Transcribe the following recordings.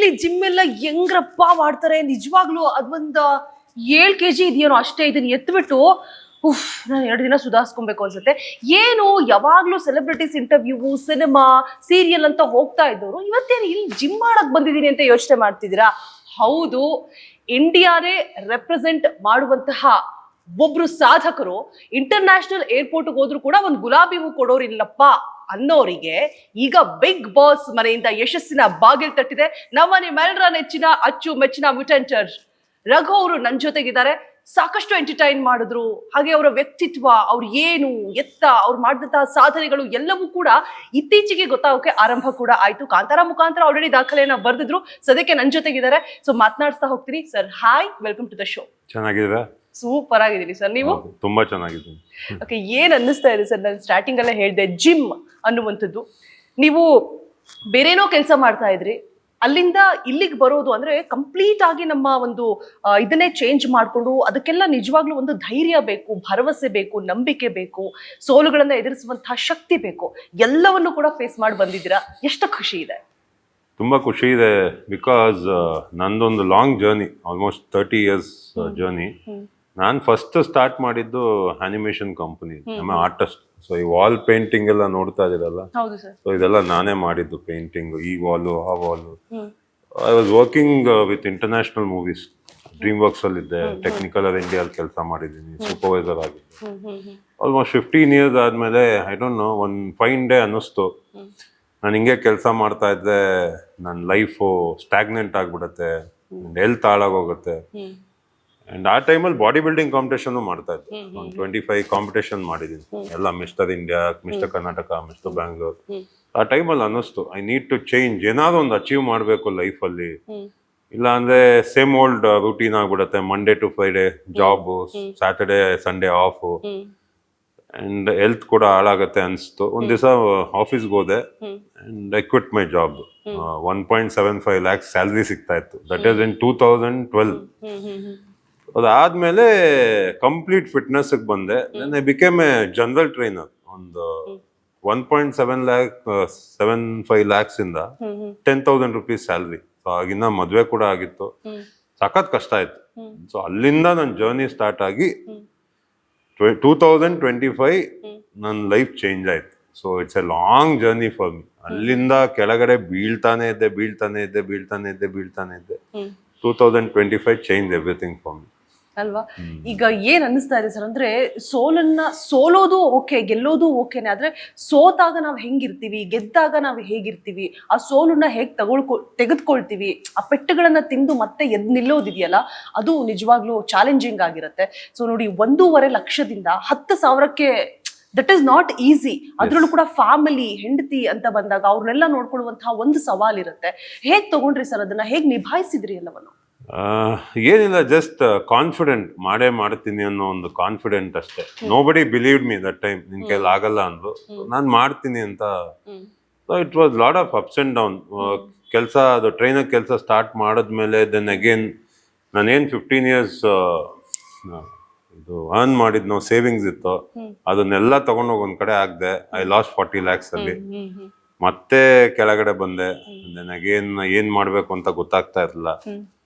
ಮನೇಲಿ ಜಿಮ್ ಎಲ್ಲ ಹೆಂಗ್ರಪ್ಪ ಮಾಡ್ತಾರೆ ನಿಜವಾಗ್ಲೂ ಅದೊಂದು 7 kg ಇದೆಯೇನೋ ಅಷ್ಟೇ. ಇದನ್ನ ಎತ್ಬಿಟ್ಟು ನಾನು 2 ದಿನ ಸುಧಾರಿಸ್ಕೊಬೇಕು ಅನ್ಸುತ್ತೆ. ಏನು ಯಾವಾಗ್ಲೂ ಸೆಲೆಬ್ರಿಟೀಸ್ ಇಂಟರ್ವ್ಯೂ, ಸಿನಿಮಾ, ಸೀರಿಯಲ್ ಅಂತ ಹೋಗ್ತಾ ಇದ್ದವರು ಇವತ್ತೇನು ಇಲ್ಲಿ ಜಿಮ್ ಮಾಡಕ್ ಬಂದಿದ್ದೀನಿ ಅಂತ ಯೋಚನೆ ಮಾಡ್ತಿದ್ದೀರಾ? ಹೌದು, ಇಂಡಿಯಾನೇ ರೆಪ್ರೆಸೆಂಟ್ ಮಾಡುವಂತಹ ಒಬ್ರು ಸಾಧಕರು ಇಂಟರ್ನ್ಯಾಷನಲ್ ಏರ್ಪೋರ್ಟ್ಗೆ ಹೋದ್ರು ಕೂಡ ಒಂದು ಗುಲಾಬಿ ಹೂ ಕೊಡೋರಿಲ್ಲಪ್ಪ ಅನ್ನೋರಿಗೆ ಈಗ ಬಿಗ್ ಬಾಸ್ ಮನೆಯಿಂದ ಯಶಸ್ಸಿನ ಬಾಗಿಲು ತಟ್ಟಿದೆ. ನಮ್ಮ ನಿಮ್ಮೆಲ್ಲರ ನೆಚ್ಚಿನ ಅಚ್ಚು ಮೆಚ್ಚಿನ ಮ್ಯೂಟೆಂಟರ್ ರಘು ಅವರು ನನ್ನ ಜೊತೆಗಿದ್ದಾರೆ. ಸಾಕಷ್ಟು ಎಂಟರ್ಟೈನ್ ಮಾಡಿದ್ರು. ಹಾಗೆ ಅವರ ವ್ಯಕ್ತಿತ್ವ, ಅವ್ರು ಏನು ಎತ್ತ, ಅವ್ರು ಮಾಡಿದಂತಹ ಸಾಧನೆಗಳು ಎಲ್ಲವೂ ಕೂಡ ಇತ್ತೀಚೆಗೆ ಗೊತ್ತಾಗೋಕೆ ಆರಂಭ ಕೂಡ ಆಯ್ತು. ಕಾಂತಾರ ಮುಖಾಂತರ ಆಲ್ರೆಡಿ ದಾಖಲೆಯನ್ನ ಬರೆದಿದ್ರು. ಸದ್ಯಕ್ಕೆ ನನ್ನ ಜೊತೆಗಿದ್ದಾರೆ. ಸೊ ಮಾತನಾಡಿಸ್ತಾ ಹೋಗ್ತೀನಿ. Sir hi, welcome to the show. ಚೆನ್ನಾಗಿದ್ದೀರಾ? ಸೂಪರ್ ಆಗಿದ್ದೀನಿ ಸರ್. ನೀವು? ತುಂಬಾ ಚೆನ್ನಾಗಿದ್ದೀನಿ. ಓಕೆ, ಏನ್ ಅನ್ನಿಸ್ತಾ ಇದೆ ಸರ್? ನಾನು ಸ್ಟಾರ್ಟಿಂಗ್ ಅಲ್ಲೇ ಹೇಳಿದೆ, ಜಿಮ್ ಅನ್ನುವಂಥದ್ದು ನೀವು ಬೇರೇನೋ ಕೆಲಸ ಮಾಡ್ತಾ ಇದ್ರಿ, ಅಲ್ಲಿಂದ ಇಲ್ಲಿಗೆ ಬರೋದು ಅಂದ್ರೆ ಕಂಪ್ಲೀಟ್ ಆಗಿ ನಮ್ಮ ಒಂದು ಇದನ್ನೇ ಚೇಂಜ್ ಮಾಡ್ಕೊಂಡು, ಅದಕ್ಕೆಲ್ಲ ನಿಜವಾಗ್ಲೂ ಒಂದು ಧೈರ್ಯ ಬೇಕು, ಭರವಸೆ ಬೇಕು, ನಂಬಿಕೆ ಬೇಕು, ಸೋಲುಗಳನ್ನ ಎದುರಿಸುವಂತಹ ಶಕ್ತಿ ಬೇಕು. ಎಲ್ಲವನ್ನು ಕೂಡ ಫೇಸ್ ಮಾಡಿ ಬಂದಿದ್ದೀರಾ. ಎಷ್ಟು ಖುಷಿ ಇದೆ? ತುಂಬಾ ಖುಷಿ ಇದೆ. ಬಿಕಾಸ್ ನಂದೊಂದು long journey, almost 30 years journey. ನಾನು ಫಸ್ಟ್ ಸ್ಟಾರ್ಟ್ ಮಾಡಿದ್ದು ಅನಿಮೇಷನ್ ಕಂಪನಿ. ನಮ್ಮ ಆರ್ಟಿಸ್ಟ್. ಸೊ ಈ ವಾಲ್ ಪೇಂಟಿಂಗ್ ಎಲ್ಲ ನೋಡ್ತಾ ಇದ್ದೀರಲ್ಲ, ಸೊ ಇದೆಲ್ಲ ನಾನೇ ಮಾಡಿದ್ದು. ಪೇಂಟಿಂಗ್, ಈ ವಾಲು, ಆ wall. I was working with international movies. DreamWorks ಅಲ್ಲಿ ಇದ್ದೆ, ಟೆಕ್ನಿಕಲ್ ಇಂಡಿಯಾ ಅಲ್ಲಿ ಕೆಲಸ ಮಾಡಿದ್ದೀನಿ, ಸೂಪರ್ವೈಸರ್ ಆಗಿದ್ದೆ. ಆಲ್ಮೋಸ್ಟ್ 15 years ಆದ್ಮೇಲೆ ಐ ಡೋಂಟ್ ನೋ, ಒಂದು ಫೈನ್ ಡೇ ಅನ್ನಿಸ್ತು, ನಾನು ಹಿಂಗೆ ಕೆಲಸ ಮಾಡ್ತಾ ಇದ್ದೆ, ನನ್ನ ಲೈಫು ಸ್ಟ್ಯಾಗ್ನೆಂಟ್ ಆಗ್ಬಿಡುತ್ತೆ, ಹೆಲ್ತ್ ಹಾಳಾಗೋಗುತ್ತೆ. ಅಂಡ್ ಆ ಟೈಮಲ್ಲಿ ಬಾಡಿ ಬಿಲ್ಡಿಂಗ್ ಕಾಂಪಿಟೇಷನ್ ಮಾಡ್ತಾ ಇದ್ದೆ. ಒಂದು 25 ಕಾಂಪಿಟೇಷನ್ ಮಾಡಿದ್ದೀನಿ, ಎಲ್ಲ mister India, mister Karnataka, mister Bangalore. ಆ ಟೈಮಲ್ಲಿ ಅನ್ನಿಸ್ತು, ಐ ನೀಡ್ ಟು ಚೇಂಜ್, ಏನಾದ್ರು ಒಂದು ಅಚೀವ್ ಮಾಡಬೇಕು ಲೈಫಲ್ಲಿ. ಇಲ್ಲ ಅಂದ್ರೆ ಸೇಮ್ ಓಲ್ಡ್ ರೂಟೀನ್ ಆಗ್ಬಿಡುತ್ತೆ. Monday to Friday job, Saturday Sunday off, and health ಕೂಡ ಹಾಳಾಗತ್ತೆ ಅನಿಸ್ತು. ಒಂದ್ ದಿವಸ ಆಫೀಸ್ಗೆ ಹೋದೆ and I quit my job. 1.75 lakhs salary ಸಿಗ್ತಾ ಇತ್ತು. That is in 2012. ಅದಾದ್ಮೇಲೆ ಕಂಪ್ಲೀಟ್ ಫಿಟ್ನೆಸ್ ಬಂದೆ. I became a general trainer. ಒಂದು 1.75 lakhs ಇಂದ 10,000 rupees ಸ್ಯಾಲ್ರಿ. ಸೊ ಆಗಿನ ಮದ್ವೆ ಕೂಡ ಆಗಿತ್ತು, ಸಖತ್ ಕಷ್ಟ ಆಯ್ತು. ಸೊ ಅಲ್ಲಿಂದ ನನ್ನ ಜರ್ನಿ ಸ್ಟಾರ್ಟ್ ಆಗಿ 2025 ನನ್ನ ಲೈಫ್ ಚೇಂಜ್ ಆಯ್ತು. So it's A long journey for me. ಅಲ್ಲಿಂದ ಕೆಳಗಡೆ ಬೀಳ್ತಾನೆ ಇದ್ದೆ 2025 ಚೇಂಜ್ ಎವ್ರಿಥಿಂಗ್ ಫಾರ್ ಮಿ ಅಲ್ವಾ? ಈಗ ಏನ್ ಅನ್ನಿಸ್ತಾ ಇದೆ ಸರ್ ಅಂದ್ರೆ, ಸೋಲೋದು ಓಕೆ, ಗೆಲ್ಲೋದು ಓಕೆನೆ, ಆದ್ರೆ ಸೋತಾಗ ನಾವ್ ಹೆಂಗಿರ್ತೀವಿ, ಗೆದ್ದಾಗ ನಾವ್ ಹೇಗಿರ್ತೀವಿ, ಆ ಸೋಲನ್ನ ಹೇಗ್ ತೆಗೆದುಕೊಳ್ತೀವಿ, ಆ ಪೆಟ್ಟುಗಳನ್ನ ತಿಂದು ಮತ್ತೆ ಎದ್ ನಿಲ್ಲೋದಿದೆಯಲ್ಲ, ಅದು ನಿಜವಾಗ್ಲೂ ಚಾಲೆಂಜಿಂಗ್ ಆಗಿರುತ್ತೆ. ಸೊ ನೋಡಿ, 1.5 ಲಕ್ಷದಿಂದ 10,000ಕ್ಕೆ ದಟ್ ಈಸ್ ನಾಟ್ ಈಸಿ. ಅದ್ರಲ್ಲೂ ಕೂಡ ಫ್ಯಾಮಿಲಿ, ಹೆಂಡತಿ ಅಂತ ಬಂದಾಗ ಅವ್ರನ್ನೆಲ್ಲ ನೋಡ್ಕೊಳ್ಳುವಂತಹ ಒಂದು ಸವಾಲಿರುತ್ತೆ. ಹೇಗ್ ತಗೊಂಡ್ರಿ ಸರ್ ಅದನ್ನ? ಹೇಗ್ ನಿಭಾಯಿಸಿದ್ರಿ ಎಲ್ಲವನ್ನು? ಏನಿಲ್ಲ, ಜಸ್ಟ್ ಕಾನ್ಫಿಡೆಂಟ್, ಮಾಡ್ತೀನಿ ಅನ್ನೋ ಒಂದು ಕಾನ್ಫಿಡೆಂಟ್ ಅಷ್ಟೇ. Nobody believed me that time. ನಿನ್ ಕೈಲಿ ಆಗಲ್ಲ ಅಂದ್ರು, ನಾನು ಮಾಡ್ತೀನಿ ಅಂತ. It was lot of ups and down. ಕೆಲಸ, ಅದು ಟ್ರೈನರ್ ಕೆಲಸ ಸ್ಟಾರ್ಟ್ ಮಾಡಿದ್ಮೇಲೆ ದೆನ್ ಅಗೇನ್ ನಾನೇನ್ 15 years ಇದು ಅರ್ನ್ ಮಾಡಿದ್ನೋ, ಸೇವಿಂಗ್ಸ್ ಇತ್ತು, ಅದನ್ನೆಲ್ಲ ತಗೊಂಡೋಗಿ ಒಂದ್ ಕಡೆ ಹಾಕ್ದೆ. ಐ ಲಾಸ್ಟ್ 40 lakhs ಅಲ್ಲಿ. ಮತ್ತೆ ಕೆಳಗಡೆ ಬಂದೆ. ದೆನ್ ಅಗೇನ್ ಏನ್ ಮಾಡ್ಬೇಕು ಅಂತ ಗೊತ್ತಾಗ್ತಾ ಇರಲಿಲ್ಲ.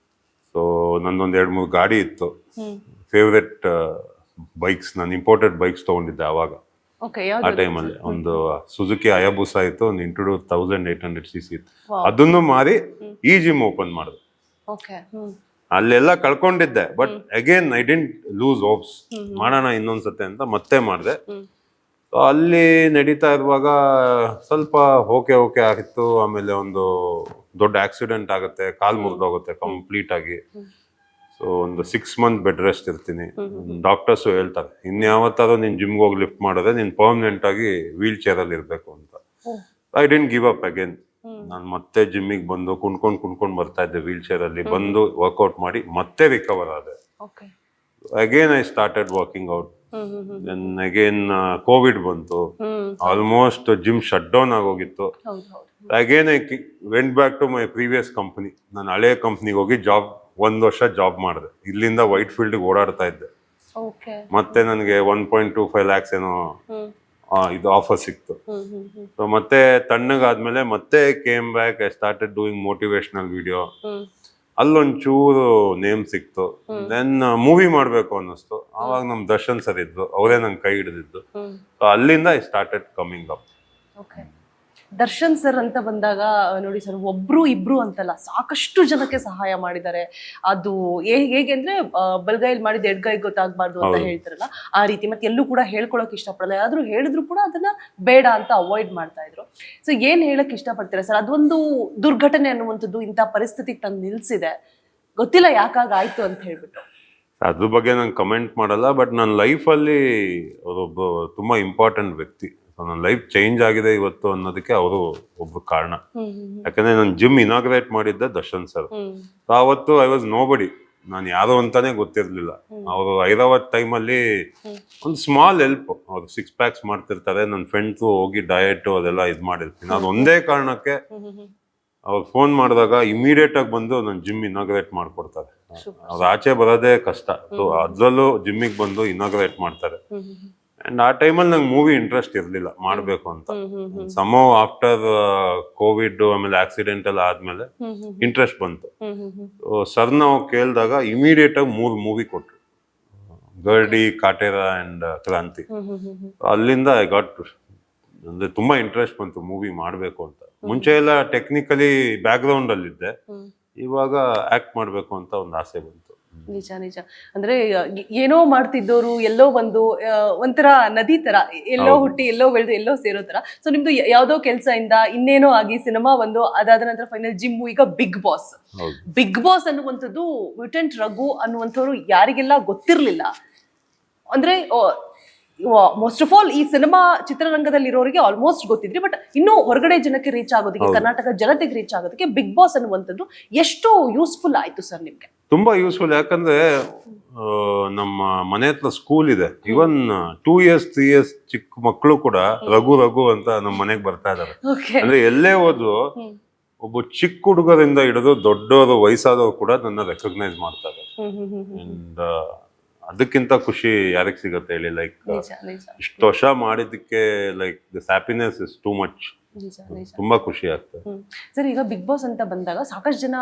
ಸೊ ನಂದೊಂದು 2-3 ಗಾಡಿ ಇತ್ತು, ಫೇವ್ರೆಟ್ ಬೈಕ್ಸ್. ನಾನು ಇಂಪೋರ್ಟೆಡ್ ಬೈಕ್ಸ್ ತಗೊಂಡಿದ್ದೆ ಅವಾಗ. ಆ ಟೈಮಲ್ಲಿ ಒಂದು ಸುಜುಕಿ ಅಯಾಬುಸಾ ಇತ್ತು, ಒಂದು ಇಂಟ್ರೊಡ್ಯೂ 1800cc ಇತ್ತು. ಅದನ್ನು ಮಾರಿ ಈ ಜಿಮ್ ಓಪನ್ ಮಾಡಿದೆ. ಅಲ್ಲೆಲ್ಲ ಕಳ್ಕೊಂಡಿದ್ದೆ, but again I didn't lose hopes. ಮಾಡೋಣ ಇನ್ನೊಂದ್ಸತೆ ಅಂತ ಮತ್ತೆ ಮಾಡಿದೆ. ಅಲ್ಲಿ ನಡೀತಾ ಇರುವಾಗ ಸ್ವಲ್ಪ ಓಕೆ ಆಗಿತ್ತು. ಆಮೇಲೆ ಒಂದು ದೊಡ್ಡ ಆಕ್ಸಿಡೆಂಟ್ ಆಗುತ್ತೆ, ಕಾಲ್ ಮುರಿದೋಗುತ್ತೆ ಕಂಪ್ಲೀಟ್ ಆಗಿ. ಸೊ ಒಂದು 6 months ಬೆಡ್ ರೆಸ್ಟ್ ಇರ್ತೀನಿ. ಡಾಕ್ಟರ್ಸ್ ಹೇಳ್ತಾರೆ, ಇನ್ಯಾವತ್ತಾದ್ರೂ ನೀನ್ ಜಿಮ್ಗೆ ಹೋಗಿ ಲಿಫ್ಟ್ ಮಾಡಿದ್ರೆ ನೀನ್ ಪರ್ಮನೆಂಟ್ ಆಗಿ ವೀಲ್ ಚೇರ್ ಅಲ್ಲಿ ಇರ್ಬೇಕು ಅಂತ. I didn't give up again. ನಾನು ಮತ್ತೆ ಜಿಮ್ಮಿಗೆ ಬಂದು ಕುಣ್ಕೊಂಡ್ ಬರ್ತಾ ಇದ್ದೆ ವೀಲ್ ಚೇರ್ ಅಲ್ಲಿ. ಬಂದು ವರ್ಕೌಟ್ ಮಾಡಿ ಮತ್ತೆ ರಿಕವರ್ ಆದೆ. Again I started working out. Then again Covid ಬಂತು. ಆಲ್ಮೋಸ್ಟ್ ಜಿಮ್ ಶಟ್ ಡೌನ್ ಆಗೋಗಿತ್ತು. Again I went back to my previous company. ನಾನು ಹಳೆ ಕಂಪ್ನಿಗೆ ಹೋಗಿ 1 ವರ್ಷ ಜಾಬ್ ಮಾಡಿದೆ. ಇಲ್ಲಿಂದ ವೈಟ್ ಫೀಲ್ಡ್ ಓಡಾಡ್ತಾ ಇದ್ದೆ. ಮತ್ತೆ ನನಗೆ 1.25 lakhs ಏನೋ ಇದು ಆಫರ್ ಸಿಕ್ತು. ಸೊ ಮತ್ತೆ ತಣ್ಣಗಾದ್ಮೇಲೆ ಮತ್ತೆ came back, I started doing motivational video. ಅಲ್ಲೊಂಚೂರು ನೇಮ್ ಸಿಕ್ತು. ದೆನ್ ಮೂವಿ ಮಾಡ್ಬೇಕು ಅನ್ನಿಸ್ತು. ಆವಾಗ ನಮ್ ದರ್ಶನ್ ಸರ್ ಇದ್ರು, ಅವರೇ ನಂಗೆ ಕೈ ಹಿಡಿದಿದ್ದು. ಸೊ ಅಲ್ಲಿಂದ I started coming up. Okay. Darshan sir ಅಂತ ಬಂದಾಗ ನೋಡಿ ಸರ್, ಒಬ್ರು ಇಬ್ರು ಅಂತಲ್ಲ, ಸಾಕಷ್ಟು ಜನಕ್ಕೆ ಸಹಾಯ ಮಾಡಿದ್ದಾರೆ. ಅದು ಹೇಗೆ ಅಂದ್ರೆ ಬಲ್ಗೈಲಿ ಮಾಡಿದ ಎಡ್ಗೈ ಗೊತ್ತಾಗ್ಬಾರ್ದು ಅಂತ ಹೇಳ್ತಾರಲ್ಲ, ಆ ರೀತಿ. ಮತ್ತೆ ಎಲ್ಲೂ ಕೂಡ ಹೇಳ್ಕೊಳಕ್ ಇಷ್ಟಪಡಲ್ಲ, ಯಾರಾದ್ರೂ ಹೇಳಿದ್ರು ಕೂಡ ಅದನ್ನ ಬೇಡ ಅಂತ ಅವಾಯ್ಡ್ ಮಾಡ್ತಾ ಇದ್ರು. ಸೊ ಏನ್ ಹೇಳಕ್ ಇಷ್ಟಪಡ್ತೀರಾ ಸರ್? ಅದೊಂದು ದುರ್ಘಟನೆ ಅನ್ನುವಂಥದ್ದು ಇಂಥ ಪರಿಸ್ಥಿತಿಗೆ ತಂದು ನಿಲ್ಸಿದೆ, ಗೊತ್ತಿಲ್ಲ ಯಾಕಾಗಾಯ್ತು ಅಂತ ಹೇಳ್ಬಿಟ್ಟು. ಅದ್ರ ಬಗ್ಗೆ ನಾನು ಕಮೆಂಟ್ ಮಾಡಲ್ಲ, ಬಟ್ ನನ್ನ ಲೈಫಲ್ಲಿ ಅವರೊಬ್ಬ ತುಂಬಾ ಇಂಪಾರ್ಟೆಂಟ್ ವ್ಯಕ್ತಿ. ನನ್ನ ಲೈಫ್ ಚೇಂಜ್ ಆಗಿದೆ ಇವತ್ತು ಅನ್ನೋದಕ್ಕೆ ಅವರು ಒಬ್ಬ ಕಾರಣ. ಯಾಕಂದ್ರೆ ನಾನು ಜಿಮ್ ಇನಾಗ್ರೇಟ್ ಮಾಡಿದ್ದೆ ದರ್ಶನ್ ಸರ್. ಅವತ್ತು ಐ ವಾಸ್ ನೋ ಬಡಿ, ನಾನು ಯಾರು ಅಂತಾನೆ ಗೊತ್ತಿರ್ಲಿಲ್ಲ. ಅವರು ಹೈದರಾಬಾದ್ ಟೈಮಲ್ಲಿ ಒಂದು ಸ್ಮಾಲ್ ಹೆಲ್ಪ್, ಅವ್ರು 6 ಪ್ಯಾಕ್ಸ್ ಮಾಡ್ತಿರ್ತಾರೆ, ನನ್ನ ಫ್ರೆಂಡ್ಸು ಹೋಗಿ ಡಯಟ್ ಅದೆಲ್ಲ ಇದ್ ಮಾಡಿರ್ತೀನಿ. ಅದು ಒಂದೇ ಕಾರಣಕ್ಕೆ ಅವ್ರು ಫೋನ್ ಮಾಡಿದಾಗ ಇಮಿಡಿಯೇಟ್ ಆಗಿ ಬಂದು ನನ್ನ ಜಿಮ್ ಇನಾಗ್ರೇಟ್ ಮಾಡ್ಕೊಡ್ತಾರೆ. ಅವ್ರು ಆಚೆ ಬರೋದೇ ಕಷ್ಟ, ಸೊ ಅದ್ರಲ್ಲೂ ಜಿಮ್ಮಿಗೆ ಬಂದು ಇನಾಗ್ರೇಟ್ ಮಾಡ್ತಾರೆ. ಅಂಡ್ ಆ ಟೈಮಲ್ಲಿ ನಂಗೆ ಮೂವಿ ಇಂಟ್ರೆಸ್ಟ್ ಇರ್ಲಿಲ್ಲ ಮಾಡ್ಬೇಕು ಅಂತ. ಸಮ್ ಆಫ್ಟರ್ ಕೋವಿಡ್ ಆಮೇಲೆ ಆಕ್ಸಿಡೆಂಟ್ ಎಲ್ಲ ಆದ್ಮೇಲೆ ಇಂಟ್ರೆಸ್ಟ್ ಬಂತು. ಸರ್ ನಾವು ಕೇಳಿದಾಗ ಇಮಿಡಿಯೇಟ್ ಆಗಿ 3 ಮೂವಿ ಕೊಟ್ರು, ಗರ್ಡಿ, ಕಾಟೇರ ಅಂಡ್ ಕ್ರಾಂತಿ. ಅಲ್ಲಿಂದ ಐ ಗಾಟ್ ಅಂದ್ರೆ ತುಂಬಾ ಇಂಟ್ರೆಸ್ಟ್ ಬಂತು ಮೂವಿ ಮಾಡ್ಬೇಕು ಅಂತ. ಮುಂಚೆ ಎಲ್ಲ ಟೆಕ್ನಿಕಲಿ ಬ್ಯಾಕ್ ಗ್ರೌಂಡ್ ಅಲ್ಲಿ ಇದ್ದೆ, ಇವಾಗ ಆಕ್ಟ್ ಮಾಡ್ಬೇಕು ಅಂತ ಒಂದು ಆಸೆ ಬಂತು. ನಿಜ ನಿಜ. ಅಂದ್ರೆ ಏನೋ ಮಾಡ್ತಿದ್ದವರು ಎಲ್ಲೋ ಒಂದು ಒಂಥರ ನದಿ ತರ, ಎಲ್ಲೋ ಹುಟ್ಟಿ ಎಲ್ಲೋ ಬೆಳೆದು ಎಲ್ಲೋ ಸೇರೋ ತರ. ಸೊ ನಿಮ್ದು ಯಾವ್ದೋ ಕೆಲಸ ಇಂದ ಇನ್ನೇನೋ ಆಗಿ ಸಿನಿಮಾ ಒಂದು, ಅದಾದ ನಂತರ ಫೈನಲ್ ಜಿಮ್ಮು, ಈಗ ಬಿಗ್ ಬಾಸ್. ಬಿಗ್ ಬಾಸ್ ಅನ್ನುವಂಥದ್ದು ಮ್ಯೂಟೆಂಟ್ ರಘು ಅನ್ನುವಂಥವ್ರು ಯಾರಿಗೆಲ್ಲ ಗೊತ್ತಿರ್ಲಿಲ್ಲ ಅಂದ್ರೆ, ಮೋಸ್ಟ್ ಆಫ್ ಆಲ್ ಈ ಸಿನಿಮಾ ಚಿತ್ರರಂಗದಲ್ಲಿರೋರಿಗೆ ಆಲ್ಮೋಸ್ಟ್ ಗೊತ್ತಿದ್ರಿ, ಬಟ್ ಇನ್ನೂ ಹೊರಗಡೆ ಜನಕ್ಕೆ ರೀಚ್ ಆಗೋದಕ್ಕೆ, ಕರ್ನಾಟಕ ಜನತೆಗೆ ರೀಚ್ ಆಗೋದಕ್ಕೆ ಬಿಗ್ ಬಾಸ್ ಅನ್ನುವಂಥದ್ದು ಎಷ್ಟು ಯೂಸ್ಫುಲ್ ಆಯ್ತು ಸರ್ ನಿಮ್ಗೆ? ತುಂಬಾ ಯೂಸ್ಫುಲ್. ಯಾಕಂದ್ರೆ ನಮ್ಮ ಮನೆ ಹತ್ರ ಸ್ಕೂಲ್ ಇದೆ. ಇವನ್ 2 years 3 years ಚಿಕ್ಕ ಮಕ್ಕಳು ಕೂಡ ರಘು ರಘು ಅಂತ ನಮ್ಮ ಮನೆಗೆ ಬರ್ತಾ ಇದಾರೆ. ಅಂದ್ರೆ ಎಲ್ಲೇ ಹೋದ್ರು ಒಬ್ಬ ಚಿಕ್ಕ ಹುಡುಗರಿಂದ ಹಿಡಿದು ದೊಡ್ಡವರು ವಯಸ್ಸಾದವರು ಕೂಡ ನನ್ನ ರೆಕಗ್ನೈಸ್ ಮಾಡ್ತಾರೆ. ಅಂಡ್ ಅದಕ್ಕಿಂತ ಖುಷಿ ಯಾರಿಗೆ ಸಿಗುತ್ತೆ ಹೇಳಿ? ಲೈಕ್ ಇಷ್ಟು ವರ್ಷ ಮಾಡಿದ್ದಕ್ಕೆ like this happiness is too much. ತುಂಬಾ ಖುಷಿ ಆಗ್ತದೆ ಸರ್. ಈಗ ಬಿಗ್ ಬಾಸ್ ಅಂತ ಬಂದಾಗ ಸಾಕಷ್ಟು ಜನ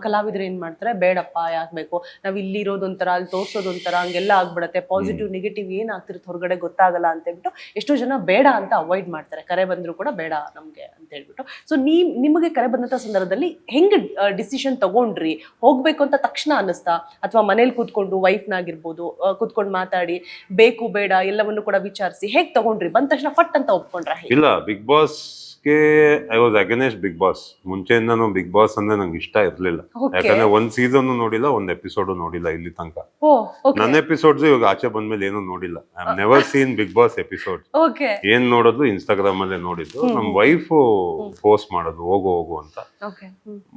ಕಲಾವಿದರು ಏನ್ ಮಾಡ್ತಾರೆ, ಬೇಡಪ್ಪ ಯಾಕೆ ಬೇಕು, ನಾವ್ ಇಲ್ಲಿ ಇರೋದೊಂಥರ, ಅಲ್ಲಿ ತೋರ್ಸೋದೊಂಥರ, ಹಂಗೆಲ್ಲ ಆಗ್ಬಿಡತ್ತೆ, ಪಾಸಿಟಿವ್ ನೆಗೆಟಿವ್ ಏನ್ ಆಗ್ತಿರುತ್ತೆ ಹೊರಗಡೆ ಗೊತ್ತಾಗಲ್ಲ ಅಂತ ಹೇಳ್ಬಿಟ್ಟು ಎಷ್ಟೋ ಜನ ಬೇಡ ಅಂತ ಅವಾಯ್ಡ್ ಮಾಡ್ತಾರೆ. ಕರೆ ಬಂದ್ರು ಕೂಡ ಬೇಡ ನಮ್ಗೆ ಅಂತ ಹೇಳ್ಬಿಟ್ಟು. ಸೊ ನಿಮಗೆ ಕರೆ ಬಂದಂತ ಸಂದರ್ಭದಲ್ಲಿ ಹೆಂಗ್ ಡಿಸಿಷನ್ ತಗೊಂಡ್ರಿ? ಹೋಗ್ಬೇಕು ಅಂತ ತಕ್ಷಣ ಅನ್ನಿಸ್ತಾ, ಅಥವಾ ಮನೇಲಿ ಕೂತ್ಕೊಂಡು ವೈಫ್ನಾಗಿರ್ಬೋದು ಕೂತ್ಕೊಂಡು ಮಾತಾಡಿ ಬೇಕು ಬೇಡ ಎಲ್ಲವನ್ನು ಕೂಡ ವಿಚಾರಿಸಿ ಹೇಗ್ ತಗೊಂಡ್ರಿ? ಬಂದ ತಕ್ಷಣ ಫಟ್ ಅಂತ ಒಪ್ಕೊಂಡ್ರ? ಇಲ್ಲ, Bigg Boss I was against Bigg Boss. ಮುಂಚೆಯಿಂದನೂ ಬಿಗ್ ಬಾಸ್ ಅಂದ್ರೆ ನಂಗೆ ಇಷ್ಟ ಇರ್ಲಿಲ್ಲ. ಯಾಕಂದ್ರೆ ಒಂದ್ ಸೀಸನ್ ನೋಡಿಲ್ಲ, ಒಂದ್ ಎಪಿಸೋಡ್ ನೋಡಿಲ್ಲ ಇಲ್ಲಿ ತನಕ. ನನ್ನ ಎಪಿಸೋಡ್ಸ್ ಇವಾಗ ಆಚೆ ಬಂದ್ಮೇಲೆ ಏನು ನೋಡಿಲ್ಲ. I have never seen Bigg Boss episode. ಏನ್ ನೋಡೋದು ಇನ್ಸ್ಟಾಗ್ರಾಮ್ ಅಲ್ಲೇ ನೋಡಿದ್ದು. ನಮ್ ವೈಫ್ ಪೋಸ್ಟ್ ಮಾಡೋದು ಹೋಗು ಅಂತ.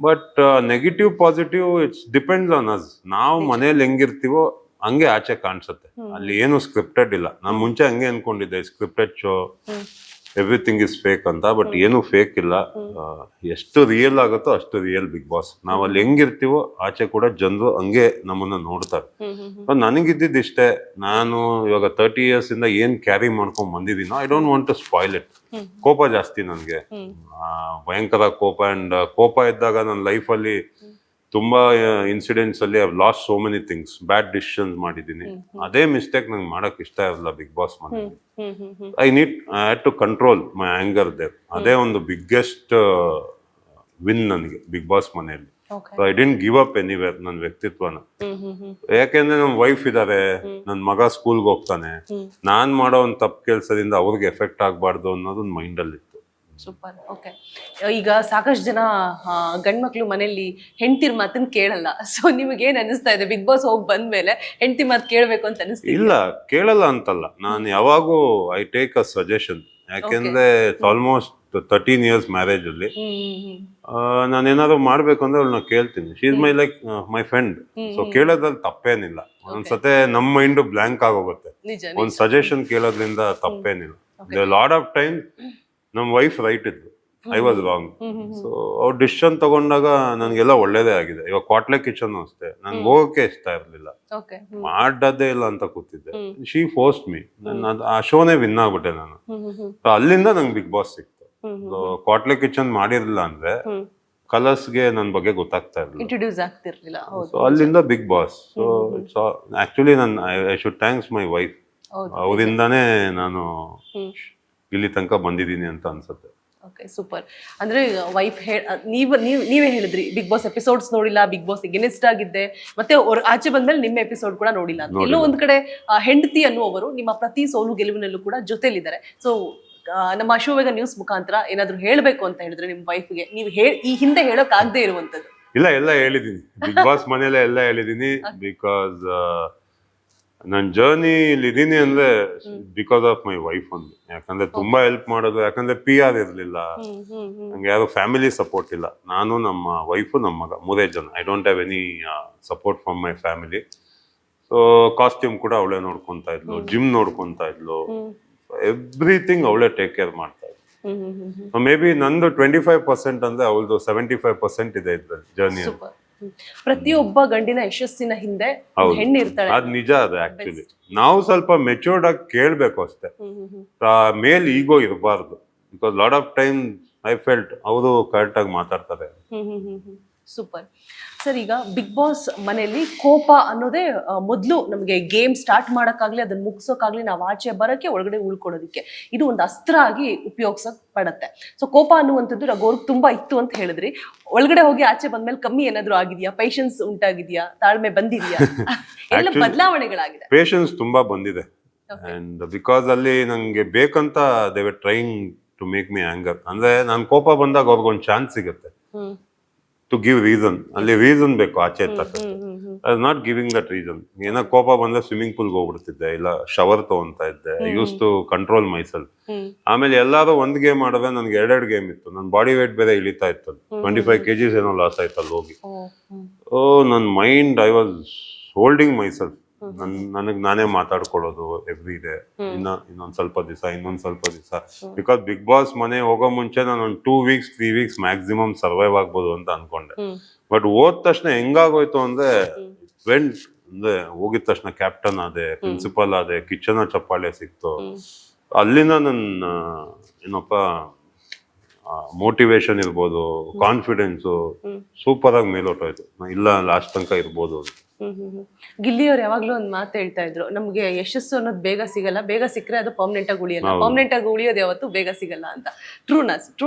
But negative positive it's depends on us. ನಾವು ಮನೇಲಿ ಹೆಂಗಿರ್ತೀವೋ ಹಂಗೆ ಆಚೆ ಕಾಣಿಸುತ್ತೆ. ಅಲ್ಲಿ ಏನು ಸ್ಕ್ರಿಪ್ಟೆಡ್ ಇಲ್ಲ. ನಾನ್ ಮುಂಚೆ ಹಂಗೆ ಅನ್ಕೊಂಡಿದ್ದೆ, scripted show, everything is fake ಅಂತ. ಬಟ್ ಏನು ಫೇಕ್ ಇಲ್ಲ. ಎಷ್ಟು ರಿಯಲ್ ಆಗುತ್ತೋ ಅಷ್ಟು ರಿಯಲ್ ಬಿಗ್ ಬಾಸ್. ನಾವ್ ಅಲ್ಲಿ ಹೆಂಗಿರ್ತೀವೋ ಆಚೆ ಕೂಡ ಜನರು ಹಂಗೆ ನಮ್ಮನ್ನ ನೋಡ್ತಾರೆ. ನನಗಿದ್ದಿದ್ದು ಇಷ್ಟೇ. ನಾನು ಇವಾಗ 30 years ಇಂದ ಏನ್ ಕ್ಯಾರಿ ಮಾಡ್ಕೊಂಡ್ ಬಂದಿದ್ದೀನೋ, I don't want to spoil it. ಕೋಪ ಜಾಸ್ತಿ ನನ್ಗೆ, ಭಯಂಕರ ಕೋಪ. ಅಂಡ್ ಕೋಪ ಇದ್ದಾಗ ನನ್ನ ಲೈಫಲ್ಲಿ ತುಂಬಾ ಇನ್ಸಿಡೆಂಟ್ಸ್ ಅಲ್ಲಿ I lost so many things. Bad decisions ಮಾಡಿದ್ದೀನಿ. ಅದೇ ಮಿಸ್ಟೇಕ್ ನಂಗೆ ಮಾಡಕ್ ಇಷ್ಟ ಇರಲ್ಲ ಬಿಗ್ ಬಾಸ್ ಮನೇಲಿ. I had to control my anger there. ಅದೇ ಒಂದು ಬಿಗ್ಗೆಸ್ಟ್ ವಿನ್ ನನಗೆ ಬಿಗ್ ಬಾಸ್ ಮನೆಯಲ್ಲಿ. So I didn't give up anywhere ನನ್ನ ವ್ಯಕ್ತಿತ್ವನ. ಯಾಕೆಂದ್ರೆ ನಮ್ ವೈಫ್ ಇದಾರೆ, ನನ್ ಮಗ ಸ್ಕೂಲ್ಗೆ ಹೋಗ್ತಾನೆ. ನಾನ್ ಮಾಡೋ ಒಂದು ತಪ್ಪು ಕೆಲ್ಸದಿಂದ ಅವ್ರಿಗೆ ಎಫೆಕ್ಟ್ ಆಗ್ಬಾರ್ದು ಅನ್ನೋದು ಮೈಂಡ್ ಅಲ್ಲಿ. ಸೂಪರ್. ಓಕೆ. ಈಗ ಸಾಕಷ್ಟು ಜನ ಗಂಡ್ಮಕ್ಳು ಮನೇಲಿ ಹೆಂಡತಿರ್ ಮಾತನ್ನ ಕೇಳಲ್ಲ. ಸೊ ನಿಮಗೆ ಏನ್ ಅನಿಸ್ತಾ ಇದೆ ಬಿಗ್ ಬಾಸ್ ಹೋಗಿ ಬಂದ್ಮೇಲೆ ಹೆಂಡತಿ ಮಾತು ಕೇಳ್ಬೇಕು ಅಂತ ಅನಿಸ್ತಿದೆ? ಇಲ್ಲ, ಕೇಳಲ್ಲ ಅಂತಲ್ಲ. ನಾನು ಯಾವಾಗೂ ಐ ಟೇಕ್ ಅ ಸಜೆಷನ್. ಯಾಕೆಂದ್ರೆ ಆಲ್ಮೋಸ್ಟ್ 13 years ಮ್ಯಾರೇಜ್ ಅಲ್ಲಿ ನಾನೇನಾದ್ರು ಮಾಡ್ಬೇಕು ಅಂದ್ರೆ ಅವ್ಳನ್ನ ಕೇಳ್ತೀನಿ. She is my like my friend. So ಕೇಳೋದ್ರಲ್ಲಿ ತಪ್ಪೇನಿಲ್ಲ. ಒಂದ್ಸತೆ ನಮ್ ಮೈಂಡ್ ಬ್ಲಾಂಕ್ ಆಗೋಗುತ್ತೆ. ಒಂದ್ ಸಜೆಷನ್ ಕೇಳೋದ್ರಿಂದ ತಪ್ಪೇನಿಲ್ಲ. ಲಾಟ್ ಆಫ್ ಟೈಮ್ ನಮ್ ವೈಫ್ ರೈಟ್ ಇದ್ಲು. I was wrong. ಸೊ ಅವ್ರು ಡಿಸಿಷನ್ ತಗೊಂಡಾಗ ನನ್ಗೆಲ್ಲ ಒಳ್ಳೇದೇ ಆಗಿದೆ. ಇವಾಗ ಕ್ವಾಟ್ಲೆ ಕಿಚನ್ ಅಷ್ಟೇ, ನನ್ಗೆ ಹೋಗಕ್ಕೆ ಇಷ್ಟ ಇರ್ಲಿಲ್ಲ, ಓಕೆ ಮಾಡೋದೇ ಇಲ್ಲ ಅಂತ ಕೂತಿದ್ದೆ. ಶಿ ಫೋರ್ಸ್ಡ್ ಮೀ, ಆ ಶೋನೇ ವಿನ್ ಆಗ್ಬಿಟ್ಟೆ ನಾನು. So ಅಲ್ಲಿಂದ ನಂಗೆ ಬಿಗ್ ಬಾಸ್ ಸಿಕ್ತು. ಕ್ವಾಟ್ಲೆ ಕಿಚನ್ ಮಾಡಿರ್ಲಿಲ್ಲ ಅಂದ್ರೆ ಕಲರ್ಸ್ಗೆ ನನ್ ಬಗ್ಗೆ ಗೊತ್ತಾಗ್ತಾ ಇರ್ಲಿಲ್ಲ, ಇಂಟ್ರೊಡ್ಯೂಸ್ ಆಗ್ತಿರ್ಲಿಲ್ಲ. ಸೊ ಅಲ್ಲಿಂದ Bigg Boss. So it's actually I should thanks my wife. ಅವರಿಂದಾನೇ ನಾನು ಇಲ್ಲಿ ತನಕ ಬಂದಿದ್ದೀನಿ ಅಂತ ಅನ್ಸುತ್ತೆ. Okay, super. ಅಂದ್ರೆ ವೈಫ್ ನೀವೇ ಹೇಳಿದ್ರಿ ಬಿಗ್ ಬಾಸ್ ಎಪಿಸೋಡ್ಸ್ ನೋಡಿಲ್ಲ, ಬಿಗ್ ಬಾಸ್ ಗೆನೆಸ್ಟ್ ಆಗಿದ್ದೆ, ಮತ್ತೆ ಆಚೆ ಬಂದ್ಮೇಲೆ ನಿಮ್ಮ ಎಪಿಸೋಡ್ ಕೂಡ ನೋಡಿಲ್ಲ ಅಂತ. ಎಲ್ಲೋ ಒಂದ್ ಕಡೆ ಹೆಂಡತಿ ಅನ್ನುವರು ನಿಮ್ಮ ಪ್ರತಿ ಸೋಲು ಗೆಲುವಿನಲ್ಲೂ ಕೂಡ ಜೊತೆಲಿದ್ದಾರೆ. ಸೊ ನಮ್ಮ ಅಶೋವೇಗ ನ್ಯೂಸ್ ಮುಖಾಂತರ ಏನಾದ್ರು ಹೇಳ್ಬೇಕು ಅಂತ ಹೇಳಿದ್ರೆ ನಿಮ್ ವೈಫ್ಗೆ, ನೀವು ಈ ಹಿಂದೆ ಹೇಳೋಕ್ ಆಗದೆ ಇರುವಂತದ್ದು? ಎಲ್ಲ ಹೇಳಿದೀನಿ, ಬಿಗ್ ಬಾಸ್ ಮನೇಲೆ ಎಲ್ಲ ಹೇಳಿದೀನಿ. ಬಿಕಾಸ್ ನನ್ ಜರ್ನಿ ಇಲ್ಲಿ ಇದೀನಿ ಅಂದ್ರೆ ಬಿಕಾಸ್ ಆಫ್ ಮೈ ವೈಫ್ ಒಂದು. ಯಾಕಂದ್ರೆ ತುಂಬಾ ಹೆಲ್ಪ್ ಮಾಡೋದು, ಯಾಕಂದ್ರೆ PR ಇರ್ಲಿಲ್ಲ, ನಂಗೆ ಯಾರು ಫ್ಯಾಮಿಲಿ ಸಪೋರ್ಟ್ ಇಲ್ಲ. ನಾನು, ನಮ್ಮ ವೈಫು, ನಮ್ಮ ಮಗ, 3 ಜನ. I don't have any support from my family. So costume ಕೂಡ ಅವಳೇ ನೋಡ್ಕೊಂತಾ ಇದ್ಲು, ಜಿಮ್ ನೋಡ್ಕೊಂತಾ ಇದ್ಲು, ಎವ್ರಿಥಿಂಗ್ ಅವಳೇ ಟೇಕ್ ಕೇರ್ ಮಾಡ್ತಾ ಇದ್ಲು. ಮೇ ಬಿ ನಂದು 25% ಅಂದ್ರೆ ಅವಳದು 75% ಇದೆ ಇದ್ರಲ್ಲಿ ಜರ್ನಿ. ಪ್ರತಿಯೊಬ್ಬ ಗಂಡಿನ ಯಶಸ್ಸಿನ ಹಿಂದೆ ಹೆಣ್ಣು ಇರ್ತಾಳೆ, ಅದ್ ನಿಜ. ಅದು ಆಕ್ಚುಲಿ ನಾವು ಸ್ವಲ್ಪ ಮೆಚೂರ್ಡ್ ಆಗಿ ಕೇಳ್ಬೇಕು ಅಷ್ಟೇ. ಮೇಲ್ ಈಗೋ ಇರಬಾರ್ದು. Because lot of time I felt ಅವರು ಕರೆಕ್ಟ್ ಆಗಿ ಮಾತಾಡ್ತಾರೆ. Super sir. ಈಗ ಬಿಗ್ ಬಾಸ್ ಮನೆಯಲ್ಲಿ ಕೋಪ ಅನ್ನೋದೇ ಮೊದಲು ನಮಗೆ ಗೇಮ್ ಸ್ಟಾರ್ಟ್ ಮಾಡೋಕ್ಕಾಗ್ಲಿ, ಅದನ್ನ ಮುಗಿಸೋಕ್ಕಾಗ್ಲಿ, ನಾವು ಆಚೆ ಬರೋಕ್ಕೆ, ಒಳಗಡೆ ಉಳ್ಕೊಡೋದಕ್ಕೆ ಇದು ಒಂದು ಅಸ್ತ್ರ ಆಗಿ ಉಪಯೋಗಿಸಕ್ ಪಡತ್ತೆ. ಸೊ ಕೋಪ ಅನ್ನುವಂಥದ್ದು ರಘುವ್ರಿಗೆ ತುಂಬಾ ಇತ್ತು ಅಂತ ಹೇಳಿದ್ರಿ. ಒಳಗಡೆ ಹೋಗಿ ಆಚೆ ಬಂದ್ಮೇಲೆ ಕಮ್ಮಿ ಏನಾದ್ರು ಆಗಿದೆಯಾ? ಪೇಷನ್ಸ್ ಉಂಟಾಗಿದೆಯಾ? ತಾಳ್ಮೆ ಬಂದಿದೆಯಾ? ಎಲ್ಲ ಬದಲಾವಣೆಗಳಾಗಿದೆ. ಪೇಷನ್ಸ್ ತುಂಬಾ ಬಂದಿದೆ. ಅಂಡ್ ಬಿಕಾಸ್ ಅಲ್ಲಿ ನಂಗೆ ಬೇಕಂತ they were trying to make me anger. ಅಂದ್ರೆ ನನ್ ಕೋಪ ಬಂದಾಗ ಅವ್ರಿಗೊಂದು ಚಾನ್ಸ್ ಸಿಗುತ್ತೆ ಟು ಗಿವ್ ರೀಸನ್. ಅಲ್ಲಿ ರೀಸನ್ ಬೇಕು ಆಚೆ ಎತ್ತಕ್ಕೆ. Not giving that reason. ಏನೋ ಕೋಪ ಬಂದ್ರೆ ಸ್ವಿಮ್ಮಿಂಗ್ ಪೂಲ್ಗೆ ಹೋಗ್ಬಿಡ್ತಿದ್ದೆ, ಇಲ್ಲ ಶವರ್ ತಗೊಂತಾ ಇದ್ದೆ. Used to control myself. ಆಮೇಲೆ ಎಲ್ಲಾರು ಒಂದ್ ಗೇಮ್ ಮಾಡಿದ್ರೆ ನನ್ಗೆ 2 ಗೇಮ್ ಇತ್ತು. ನನ್ ಬಾಡಿ ವೇಟ್ ಬೇರೆ ಇಳಿತಾ ಇತ್ತು, 25 kgs ಏನೋ ಲಾಸ್ ಆಯ್ತು ಅಲ್ಲಿ ಹೋಗಿ. ನನ್ mind, I was holding myself. ನನಗ್ ನಾನೇ ಮಾತಾಡ್ಕೊಳ್ಳೋದು ಎವ್ರಿ ಡೇ, ಇನ್ನೊಂದ್ ಸ್ವಲ್ಪ ದಿವಸ. ಬಿಕಾಸ್ ಬಿಗ್ ಬಾಸ್ ಮನೆ ಹೋಗೋ ಮುಂಚೆ ನಾನು ಒಂದು 2 weeks 3 weeks ಮ್ಯಾಕ್ಸಿಮಮ್ ಸರ್ವೈವ್ ಆಗ್ಬೋದು ಅಂತ ಅನ್ಕೊಂಡೆ. ಬಟ್ ಹೋದ ತಕ್ಷಣ ಹೆಂಗಾಗೋಯ್ತು ಅಂದ್ರೆ ಅಂದ್ರೆ ಹೋಗಿದ ತಕ್ಷಣ ಕ್ಯಾಪ್ಟನ್ ಆದೆ, ಪ್ರಿನ್ಸಿಪಲ್ ಆದೆ, ಕಿಚನ್ ಚಪ್ಪಾಳೆ ಸಿಕ್ತು. ಅಲ್ಲಿಂದ ನನ್ನ ಏನಪ್ಪ ಮೋಟಿವೇಶನ್ ಇರ್ಬೋದು, ಕಾನ್ಫಿಡೆನ್ಸು ಸೂಪರ್ ಆಗಿ ಮೇಲೋಟೋಯ್ತು. ಇಲ್ಲ ಲಾಸ್ಟ್ ತನಕ ಇರ್ಬೋದು. ಗಿಲ್ಲಿ ಅವ್ರು ಯಾವಾಗ್ಲೂ ಒಂದ್ ಮಾತು ಹೇಳ್ತಾ ಇದ್ರು, ನಮ್ಗೆ ಯಶಸ್ಸು ಅನ್ನೋದು ಬೇಗ ಸಿಗಲ್ಲ, ಬೇಗ ಸಿಕ್ಕರೆ ಅದು ಪರ್ಮನೆಂಟ್ ಆಗಿ ಉಳಿಯಲ್ಲ, ಪರ್ಮನೆಂಟ್ ಆಗಿ ಉಳಿಯೋದು ಯಾವತ್ತು ಬೇಗ ಸಿಗಲ್ಲ ಅಂತ. ಟ್ರೂ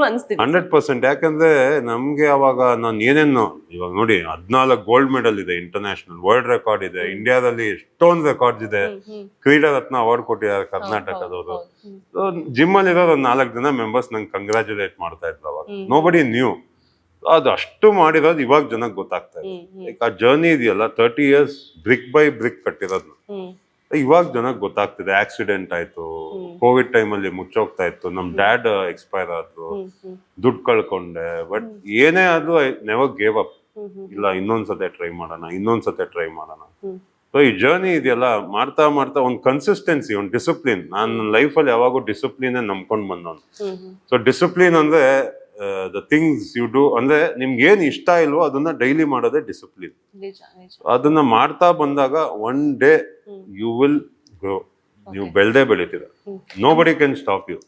ಅನ್ಸ್ತಿದೆ 100%. ಯಾಕಂದ್ರೆ ನಮ್ಗೆ ಅವಾಗ ನಾನು ಏನೇನು ಇವಾಗ ನೋಡಿ 14 ಗೋಲ್ಡ್ ಮೆಡಲ್ ಇದೆ, ಇಂಟರ್ನ್ಯಾಷನಲ್ ವರ್ಲ್ಡ್ ರೆಕಾರ್ಡ್ ಇದೆ, ಇಂಡಿಯಾದಲ್ಲಿ ಎಷ್ಟೊಂದು ರೆಕಾರ್ಡ್ಸ್ ಇದೆ. ಕ್ರೀಡಾ ರತ್ನ ಅವಾರ್ಡ್ ಕೊಟ್ಟಿದ್ದಾರೆ ಕರ್ನಾಟಕದವರು. ಜಿಮ್ ಅಲ್ಲಿ ಇರೋದು 4 ಜನ ಮೆಂಬರ್ಸ್ ನಂಗೆ ಕಂಗ್ರಾಚುಲೇಟ್ ಮಾಡ್ತಾ ಇದ್ರು ಅವಾಗ. Nobody new. ಅದು ಅಷ್ಟು ಮಾಡಿರೋದು ಇವಾಗ ಜನಕ್ಕೆ ಗೊತ್ತಾಗ್ತಾ ಇದೆ. ಲೈಕ್ ಆ ಜರ್ನಿ ಇದೆಯಲ್ಲ 30 years ಬ್ರಿಕ್ ಬೈ ಬ್ರಿಕ್ ಕಟ್ಟಿರೋದು ಇವಾಗ ಜನಕ್ಕೆ ಗೊತ್ತಾಗ್ತಿದೆ. ಆಕ್ಸಿಡೆಂಟ್ ಆಯ್ತು, ಕೋವಿಡ್ ಟೈಮಲ್ಲಿ ಮುಚ್ಚೋಗ್ತಾ ಇತ್ತು, ನಮ್ ಡ್ಯಾಡ್ ಎಕ್ಸ್ಪೈರ್ ಆದ್ರು, ದುಡ್ಡು ಕಳ್ಕೊಂಡೆ. ಬಟ್ ಏನೇ ಆದ್ರೂ ಐ ನೆವರ್ ಗೇವ್ ಅಪ್. ಇಲ್ಲ ಇನ್ನೊಂದ್ಸತೆ ಟ್ರೈ ಮಾಡೋಣ. ಸೊ ಈ ಜರ್ನಿ ಇದೆಯಲ್ಲ ಮಾಡ್ತಾ ಒಂದು ಕನ್ಸಿಸ್ಟೆನ್ಸಿ, ಒಂದು ಡಿಸಿಪ್ಲಿನ್. ನಾನು ಲೈಫಲ್ಲಿ ಯಾವಾಗೂ ಡಿಸಿಪ್ಲಿನ್ ನಂಬ್ಕೊಂಡ್ ಬಂದವನು. ಸೊ ಡಿಸಿಪ್ಲಿನ್ ಅಂದ್ರೆ ದ ಥಿಂಗ್ಸ್ ಯು ಡೂ, ಅಂದ್ರೆ ನಿಮ್ಗೆ ಏನ್ ಇಷ್ಟ ಇಲ್ವೋ ಅದನ್ನ ಡೈಲಿ ಮಾಡೋದೇ ಡಿಸಿಪ್ಲಿನ್. ಅದನ್ನ ಮಾಡ್ತಾ ಬಂದಾಗ one day you will grow. ನೀವು ಬೆಳೆತೀರ. Nobody can stop you.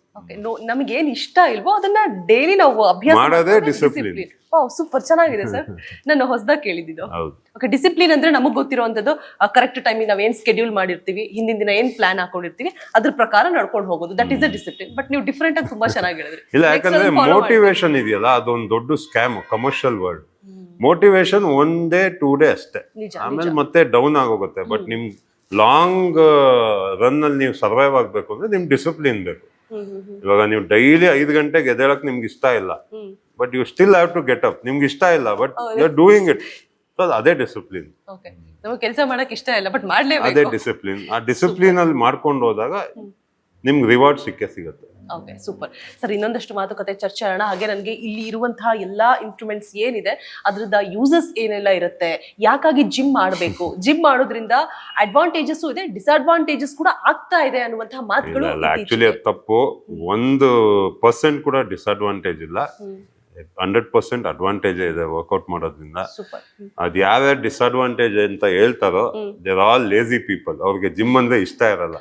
ನಮ್ಗೆ ಏನ್ ಇಷ್ಟ ಇಲ್ವೋ ಅದನ್ನ ಡೈಲಿ ನಾವು ಅಭ್ಯಾಸ ಮಾಡೋದೇ ಡಿಸಿಪ್ಲಿನ್. ಸೂಪರ್ ಚೆನ್ನಾಗಿದೆ ಸರ್. ನಾನು ಹೊಸದಾಗಿ ಕೇಳಿದ್ದು. ಓಕೆ, ಡಿಸಿಪ್ಲಿನ್ ಅಂದ್ರೆ ನಮಗ್ ಗೊತ್ತಿರುವಂತದ್ದು ಕರೆಕ್ಟ್ ಟೈಮಿಗೆ ನಾವ್ ಏನ್ ಸ್ಕೆಡ್ಯೂಲ್ ಮಾಡಿರ್ತೀವಿ, ಹಿಂದಿನ ದಿನ ಏನ್ ಪ್ಲಾನ್ ಹಾಕೊಂಡಿರ್ತೀವಿ, ಅದ್ರ ಪ್ರಕಾರ ನಡ್ಕೊಂಡು ಹೋಗೋದು, that is a discipline. But ನೀವು ಡಿಫ್ರೆಂಟ್ ಆಗಿ ತುಂಬಾ ಚೆನ್ನಾಗಿ ಹೇಳಿದ್ರಿ. ಇಲ್ಲ, ಯಾಕಂದ್ರೆ ಮೋಟಿವೇಶನ್ ಇದೆಯಲ್ಲ ಅದೊಂದು ದೊಡ್ಡ scam, commercial word. Motivation 1 day 2 day ಅಷ್ಟೇ, ಆಮೇಲೆ ಮತ್ತೆ ಡೌನ್ ಆಗೋಗುತ್ತೆ. ಬಟ್ ನಿಮ್ ಲಾಂಗ್ ರನ್ ಅಲ್ಲಿ ನೀವು ಸರ್ವೈವ್ ಆಗ್ಬೇಕು ಅಂದ್ರೆ ನಿಮ್ ಡಿಸಿಪ್ಲಿನ್ ಬೇಕು. ಇವಾಗ ನೀವು ಡೈಲಿ 5 ಗಂಟೆಗೆ ಎದ್ದೇಳಕ್ ನಿಮ್ಗೆ ಇಷ್ಟ ಇಲ್ಲ, but you still have to get up. ನಿಮ್ಗೆ ಇಷ್ಟ ಇಲ್ಲ but you are doing it. ಅದೇ ಡಿಸಿಪ್ಲಿನ್. ನಮಗೆ ಕೆಲಸ ಮಾಡಕ್ ಇಷ್ಟ ಇಲ್ಲ ಬಟ್ ಮಾಡ್ಲೇಬೇಕು, ಅದೇ ಡಿಸಿಪ್ಲಿನ್. ಆ ಡಿಸಿಪ್ಲಿನ್ ಅಲ್ಲಿ ಮಾಡ್ಕೊಂಡು ಹೋದಾಗ ನಿಮ್ಗೆ ರಿವಾರ್ಡ್ ಸಿಕ್ಕೇ ಸಿಗುತ್ತೆ. Okay, super sir. ಇನ್ನೊಂದಷ್ಟು ಮಾತುಕತೆ ಚರ್ಚೆ ಮಾಡೋಣ. ಹಾಗೆ ನನಗೆ ಇಲ್ಲಿ ಇರುವಂತಹ ಎಲ್ಲಾ ಇನ್ಸ್ಟ್ರೂಮೆಂಟ್ಸ್ ಏನಿದೆ ಅದ್ರದ್ದು ಯೂಸಸ್ ಏನೆಲ್ಲ ಇರುತ್ತೆ, ಯಾಕಾಗಿ ಜಿಮ್ ಮಾಡಬೇಕು, ಜಿಮ್ ಮಾಡೋದ್ರಿಂದ ಅಡ್ವಾಂಟೇಜಸ್ ಇದೆ, ಡಿಸ್ಅಡ್ವಾಂಟೇಜಸ್ ಕೂಡ ಆಗ್ತಾ ಇದೆ ಅನ್ನುವಂತಹ ಮಾತುಗಳು. ಆಕ್ಚುಲಿ ಅದು ತಪ್ಪು. 1% ಕೂಡ ಡಿಸ್ಅಡ್ವಾಂಟೇಜ್ ಇಲ್ಲ, 100% ಅಡ್ವಾಂಟೇಜ್ ಇದೆ ವರ್ಕೌಟ್ ಮಾಡೋದ್ರಿಂದ. ಅದ್ ಯಾವ್ಯಾವ ಡಿಸ್ಅಡ್ವಾಂಟೇಜ್ ಅಂತ ಹೇಳ್ತಾರೋ ದೇರ್ ಆಲ್ ಲೇಜಿ ಪೀಪಲ್. ಅವ್ರಿಗೆ ಜಿಮ್ ಅಂದ್ರೆ ಇಷ್ಟ ಇರಲ್ಲ,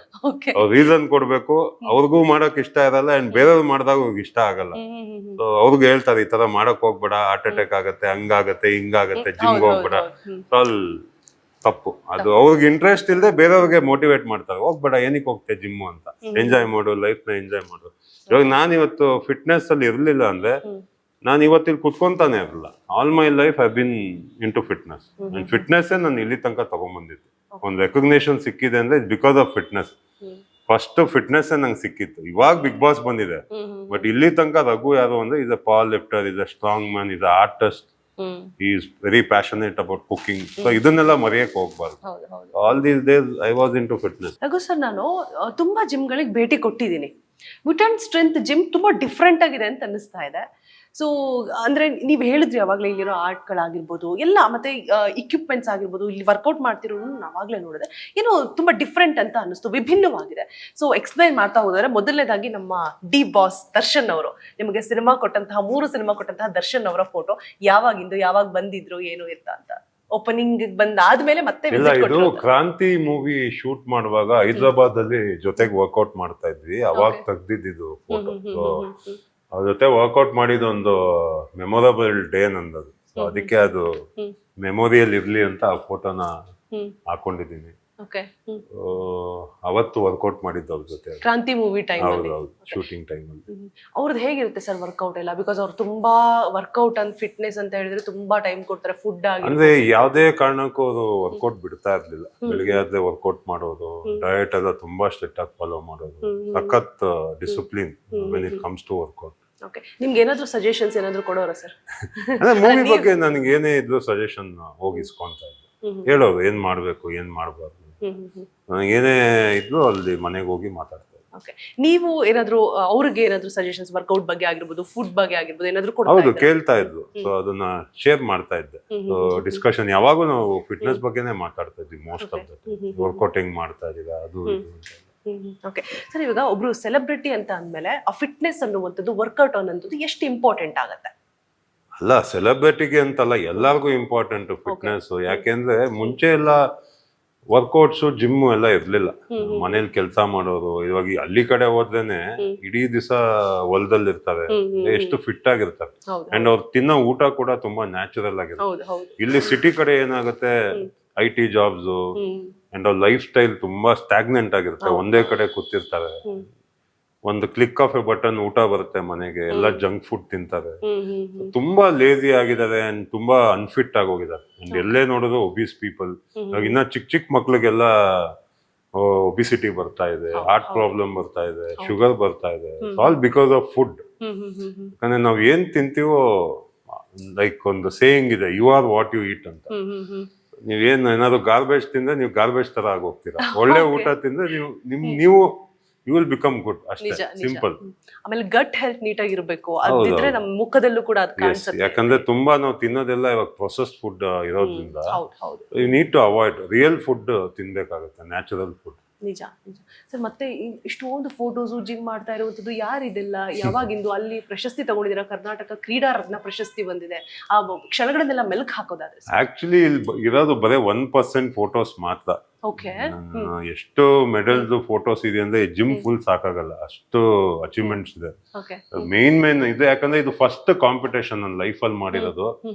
ಅವ್ರ ರೀಸನ್ ಕೊಡ್ಬೇಕು, ಅವ್ರಿಗೂ ಮಾಡಕ್ ಇಷ್ಟ ಇರಲ್ಲ, ಅಂಡ್ ಬೇರೆಯವ್ರು ಮಾಡಿದಾಗ ಅವ್ರಿಗೆ ಇಷ್ಟ ಆಗಲ್ಲ. ಸೊ ಅವ್ರಿಗೆ ಹೇಳ್ತಾರೆ ಈ ತರ ಮಾಡಕ್ ಹೋಗ್ಬೇಡ, ಹಾರ್ಟ್ ಅಟ್ಯಾಕ್ ಆಗತ್ತೆ, ಹಂಗಾಗತ್ತೆ, ಹಿಂಗಾಗತ್ತೆ, ಜಿಮ್ಗೆ ಹೋಗ್ಬೇಡ. ಆಲ್ ತಪ್ಪು. ಅದು ಅವ್ರಿಗೆ ಇಂಟ್ರೆಸ್ಟ್ ಇಲ್ಲದೆ ಬೇರೆಯವ್ರಿಗೆ ಮೋಟಿವೇಟ್ ಮಾಡ್ತಾರೆ, ಹೋಗ್ಬೇಡ, ಏನಕ್ಕೆ ಹೋಗ್ತೆ ಜಿಮ್ಮು ಅಂತ, ಎಂಜಾಯ್ ಮಾಡು, ಲೈಫ್ ನ ಎಂಜಾಯ್ ಮಾಡು. ಇವಾಗ ನಾನು ಇವತ್ತು ಫಿಟ್ನೆಸ್ ಅಲ್ಲಿ ಇರ್ಲಿಲ್ಲ ಅಂದ್ರೆ ನಾನು ಇವತ್ತಿಲ್ಲಿ ಕುತ್ಕೊಂತಾನೆ ಇರಲ್ಲ. All my life I been into fitness. And fitness ನಾನು ಇಲ್ಲಿ ತನಕ ತಗೊಂಡ್ಬಂದಿದ್ದು. ಒಂದು ರೆಕಗ್ನೇಷನ್ ಸಿಕ್ಕಿದೆ ಅಂದ್ರೆ because of fitness. First fitness ನಂಗೆ ಸಿಕ್ಕಿತ್ತು, ಇವಾಗ ಬಿಗ್ ಬಾಸ್ ಬಂದಿದೆ. ಬಟ್ ಇಲ್ಲಿ ತನಕ ರಘು ಯಾರು ಅಂದ್ರೆ is a power lifter, is a strong man, is a artist, is very passionate about cooking. So ಇದನ್ನೆಲ್ಲ ಮರೆಯಕ್ಕೆ ಹೋಗ್ಬಾರ್ದು. All these days I was in to fitness. Raghu sir, ನಾನು ತುಂಬಾ ಜಿಮ್ಗಳಿಗೆ ಭೇಟಿ ಕೊಟ್ಟಿದ್ದೀನಿ. ವಿಟ್ ಅಂಡ್ ಸ್ಟ್ರೆಂತ್ ಜಿಮ್ ತುಂಬಾ ಡಿಫ್ರೆಂಟ್ ಆಗಿದೆ ಅಂತ ಅನ್ನಿಸ್ತಾ ಇದೆ. ಸೊ ಅಂದ್ರೆ ನೀವು ಹೇಳಿದ್ರಿ ಅವಾಗಲೇ ಇಲ್ಲಿರೋ ಆರ್ಟ್ಗಳಾಗಿರ್ಬೋದು ಎಲ್ಲ, ಮತ್ತೆ ಇಕ್ವಿಪ್ಮೆಂಟ್ಸ್ ಆಗಿರ್ಬೋದು, ಇಲ್ಲಿ ವರ್ಕೌಟ್ ಮಾಡ್ತಿರೋನು ನಾವಾಗಲೇ ನೋಡಿದೆ, ಏನೋ ತುಂಬಾ ಡಿಫ್ರೆಂಟ್ ಅಂತ ಅನ್ನಿಸ್ತು, ವಿಭಿನ್ನವಾಗಿದೆ. ಸೊ ಎಕ್ಸ್ಪ್ಲೈನ್ ಮಾಡ್ತಾ ಹೋದರೆ, ಮೊದಲನೇದಾಗಿ ನಮ್ಮ ಡಿ ಬಾಸ್ ದರ್ಶನ್ ಅವರು ನಿಮಗೆ ಸಿನಿಮಾ ಕೊಟ್ಟಂತಹ 3 ಸಿನಿಮಾ ಕೊಟ್ಟಂತಹ ದರ್ಶನ್ ಅವರ ಫೋಟೋ ಯಾವಾಗಿಂದು, ಯಾವಾಗ ಬಂದಿದ್ರು, ಏನು ಇರ್ತ ಅಂತ. ಓಪನಿಂಗ್ ಬಂದಾದ್ಮೇಲೆ ಮತ್ತೆ ಇದು ಕ್ರಾಂತಿ ಮೂವಿ ಶೂಟ್ ಮಾಡುವಾಗ ಹೈದರಾಬಾದ್ ಅಲ್ಲಿ ಜೊತೆಗೆ ವರ್ಕೌಟ್ ಮಾಡ್ತಾ ಇದ್ವಿ, ಅವಾಗ ತೆಗ್ದಿದ್ದು ಫೋಟೋ. ಅವ್ರ ಜೊತೆ ವರ್ಕೌಟ್ ಮಾಡಿದ ಒಂದು ಮೆಮೊರಬಲ್ ಡೇ ನಂದದು. ಸೊ ಅದಕ್ಕೆ ಅದು ಮೆಮೊರಿಯಲ್ ಇರ್ಲಿ ಅಂತ ಆ ಫೋಟೋನ ಹಾಕೊಂಡಿದ್ದೀನಿ. ಅವತ್ತು ವರ್ಕೌಟ್ ಮಾಡಿದ್ದು ಅವ್ರ ಜೊತೆ, ಕ್ರಾಂತಿ ಮೂವಿ ಟೈಮ್ ಅಲ್ಲಿ, ಶೂಟಿಂಗ್ ಟೈಮ್ ಅಲ್ಲಿ. ಅವ್ರದ್ದು ಹೇಗಿರುತ್ತೆ ಸರ್ ವರ್ಕೌಟ್ ಎಲ್ಲ? ಬಿಕಾಸ್ ಅವ್ರು ತುಂಬಾ ವರ್ಕೌಟ್ ಅಂಡ್ ಫಿಟ್ನೆಸ್ ಅಂತ ಹೇಳಿದ್ರೆ ತುಂಬಾ ಟೈಮ್ ಕೊಡ್ತಾರೆ. ಫುಡ್ ಆಗಿ ಅಂದ್ರೆ ಯಾವ್ದೇ ಕಾರಣಕ್ಕೂ ಅವರು ವರ್ಕೌಟ್ ಬಿಡ್ತಾ ಇರ್ಲಿಲ್ಲ. ಬೆಳಿಗ್ಗೆ ಆದ್ರೆ ವರ್ಕೌಟ್ ಮಾಡೋದು, ಡಯಟ್ ಎಲ್ಲ ತುಂಬಾ ಸ್ಟ್ರಿಕ್ಟ್ ಆಗಿ ಫಾಲೋ ಮಾಡೋದು, ಸಖತ್ discipline when it comes to workout. Okay, ನಿಮ್ಗೆ ಏನಾದ್ರು ಸಜೆಷನ್ಸ್ ಏನಾದ್ರು ಕೊಡೋರಾ ಸರ್? ಅಂದ್ರೆ ಮೂವಿ ಬಗ್ಗೆ ನನಗೆ ಏನೇ ಇದ್ರು ಸಜೆಷನ್ ಹೋಗಿಸ್ಕೊಂತ ಇದ್ದೆ, ಹೇಳೋರು ಏನ್ ಮಾಡ್ಬೇಕು, ಏನ್ ಮಾಡ್ಬಾರ್ದು. ನನಗೇನೇ ಇದ್ರು ಅಲ್ಲಿ ಮನೆಗೆ ಹೋಗಿ ಮಾತಾಡ್ತಾರೆ. ಓಕೆ, ನೀವು ಏನಾದ್ರು ಅವ್ರಿಗೆ ಏನಾದ್ರು ಸಜೆಷನ್ಸ್ ವರ್ಕೌಟ್ ಬಗ್ಗೆ ಆಗಿರ್ಬೋದು, ಫುಡ್ ಬಗ್ಗೆ ಆಗಿರ್ಬೋದು ಏನಾದ್ರು ಕೊಡ್ತಾ ಹೌದು, ಕೇಳ್ತಾ ಇದ್ರು. ಸೊ ಅದನ್ನ ಶೇರ್ ಮಾಡ್ತಾ ಇದ್ದೆ. ಸೊ ಡಿಸ್ಕಷನ್ ಯಾವಾಗೂ ನಾವು ಫಿಟ್ನೆಸ್ ಬಗ್ಗೆನೇ ಮಾತಾಡ್ತಾ ಇದ್ವಿ ಮೋಸ್ಟ್ ಆಫ್ ದ. ವರ್ಕೌಟ್ ಹೆಂಗ್ ಮಾಡ್ತಾ ಇದೀರಾ ಅದು. ಓಕೆ ಸರ್, ಇವಾಗ ಒಬ್ರು ಸೆಲೆಬ್ರಿಟಿ ಅಂತ ಅಂದ್ಮೇಲೆ ಆ ಫಿಟ್ನೆಸ್ ಅನ್ನುವಂಥದ್ದು, ವರ್ಕೌಟ್ ಅನ್ನೋದು ಎಷ್ಟು ಇಂಪಾರ್ಟೆಂಟ್ ಆಗುತ್ತೆ? ಅಲ್ಲ, ಸೆಲೆಬ್ರಿಟಿಗೆ ಅಂತಲ್ಲ, ಎಲ್ಲರಿಗೂ ಇಂಪಾರ್ಟೆಂಟ್ ಫಿಟ್ನೆಸ್. ಯಾಕೆಂದ್ರೆ ಮುಂಚೆ ಎಲ್ಲ ವರ್ಕೌಟ್ಸ್ ಜಿಮ್ ಎಲ್ಲ ಇರ್ಲಿಲ್ಲ, ಮನೇಲಿ ಕೆಲಸ ಮಾಡೋರು. ಇವಾಗ ಹಳ್ಳಿ ಕಡೆ ಹೋದ್ರೇನೆ ಇಡೀ ದಿವಸ ಹೊಲದಲ್ಲಿ ಇರ್ತಾರೆ, ಎಷ್ಟು ಫಿಟ್ ಆಗಿರ್ತಾರೆ. ಅಂಡ್ ಅವ್ರು ತಿನ್ನೋ ಊಟ ಕೂಡ ತುಂಬಾ ನ್ಯಾಚುರಲ್ ಆಗಿರುತ್ತೆ. ಇಲ್ಲಿ ಸಿಟಿ ಕಡೆ ಏನಾಗುತ್ತೆ, IT ಜಾಬ್ಸ್ ಅಂಡ್ ಅವ್ರ ಲೈಫ್ ಸ್ಟೈಲ್ ತುಂಬಾ ಸ್ಟಾಗ್ನೆಂಟ್ ಆಗಿರುತ್ತೆ, ಒಂದೇ ಕಡೆ ಕೂತಿರ್ತಾರೆ. ಒಂದು ಕ್ಲಿಕ್ ಆಫ್ ಎ ಬಟನ್ ಊಟ ಬರುತ್ತೆ ಮನೆಗೆ, ಎಲ್ಲ ಜಂಕ್ ಫುಡ್ ತಿಂತಾರೆ, ತುಂಬಾ ಲೇಜಿ ಆಗಿದ್ದಾರೆ ಅಂಡ್ ತುಂಬಾ ಅನ್ಫಿಟ್ ಆಗಿ ಹೋಗಿದ್ದಾರೆ. ಅಂಡ್ ಎಲ್ಲೇ ನೋಡಿದ್ರು ಒಬಿಸ್ ಪೀಪಲ್. ಇನ್ನ ಚಿಕ್ಕ ಮಕ್ಳಿಗೆಲ್ಲ ಒಬಿಸಿಟಿ ಬರ್ತಾ ಇದೆ, ಹಾರ್ಟ್ ಪ್ರಾಬ್ಲಮ್ ಬರ್ತಾ ಇದೆ, ಶುಗರ್ ಬರ್ತಾ ಇದೆ, ಆಲ್ ಬಿಕಾಸ್ ಆಫ್ ಫುಡ್. ಯಾಕಂದ್ರೆ ನಾವ್ ಏನ್ ತಿಂತೀವೋ, ಲೈಕ್ ಒಂದು ಸೇಯಿಂಗ್ ಇದೆ, you are what you eat ಅಂತ. ನೀವೇನ್ ಏನಾದ್ರು ಗಾರ್ಬೇಜ್ ತಿಂದ್ರೆ ನೀವು ಗಾರ್ಬೇಜ್ ತರ ಆಗೋಗ್ತೀರಾ, ಒಳ್ಳೆ ಊಟ ತಿಂದ್ರೆ ನೀವು ಯು ವಿಲ್ ಬಿಕಮ್ ಗುಡ್. ಅಷ್ಟೇ, ಸಿಂಪಲ್. ಆಮೇಲೆ ಗಟ್ ಹೆಲ್ತ್ ನೀಟಾಗಿರ್ಬೇಕು, ಅದಿದ್ರೆ ನಮ್ಮ ಮುಖದಲ್ಲೂ ಕೂಡ ಅದು ಕಾಣಿಸುತ್ತೆ. ಯಾಕಂದ್ರೆ ತುಂಬಾ ನಾವು ತಿನ್ನೋದೆಲ್ಲ ಇವಾಗ ಪ್ರೊಸೆಸ್ಡ್ ಫುಡ್ ಇರೋದ್ರಿಂದ you need to avoid. Real food ತಿನ್ಬೇಕಾಗುತ್ತೆ, ನ್ಯಾಚುರಲ್ ಫುಡ್. ನಿಜ ನಿಜ ಸರ್. ಮತ್ತೆ ಇಷ್ಟೊಂದು ಫೋಟೋಸು, ಜಿಮ್ ಮಾಡ್ತಾ ಇರುವಂಥದ್ದು ಯಾರಿದೆಲ್ಲ, ಯಾವಾಗಿಂದು? ಅಲ್ಲಿ ಪ್ರಶಸ್ತಿ ತಗೊಂಡಿದ್ದೀರಾ, ಕರ್ನಾಟಕ ಕ್ರೀಡಾ ರತ್ನ ಪ್ರಶಸ್ತಿ ಬಂದಿದೆ. ಆ ಕ್ಷಣಗಳನ್ನೆಲ್ಲ ಮೆಲುಕು ಹಾಕೋದಾದ್ರೆ ಆಕ್ಚುಲಿ ಇಲ್ಲಿ ಇರೋದು ಬರೀ 1% ಫೋಟೋಸ್ ಮಾತ್ರ. ಎಷ್ಟು ಮೆಡಲ್ಸ್ ಫೋಟೋಸ್ ಇದೆ ಅಂದ್ರೆ ಜಿಮ್ ಫುಲ್ ಸಾಕಾಗಲ್ಲ, ಅಷ್ಟು ಅಚೀವ್ಮೆಂಟ್ಸ್ ಇದೆ. ಮೇನ್ ಇದೆ, ಯಾಕಂದ್ರೆ ಇದು ಫಸ್ಟ್ ಕಾಂಪಿಟೇಷನ್ ನನ್ನ ಲೈಫ್ ಅಲ್ಲಿ ಮಾಡಿರೋದು.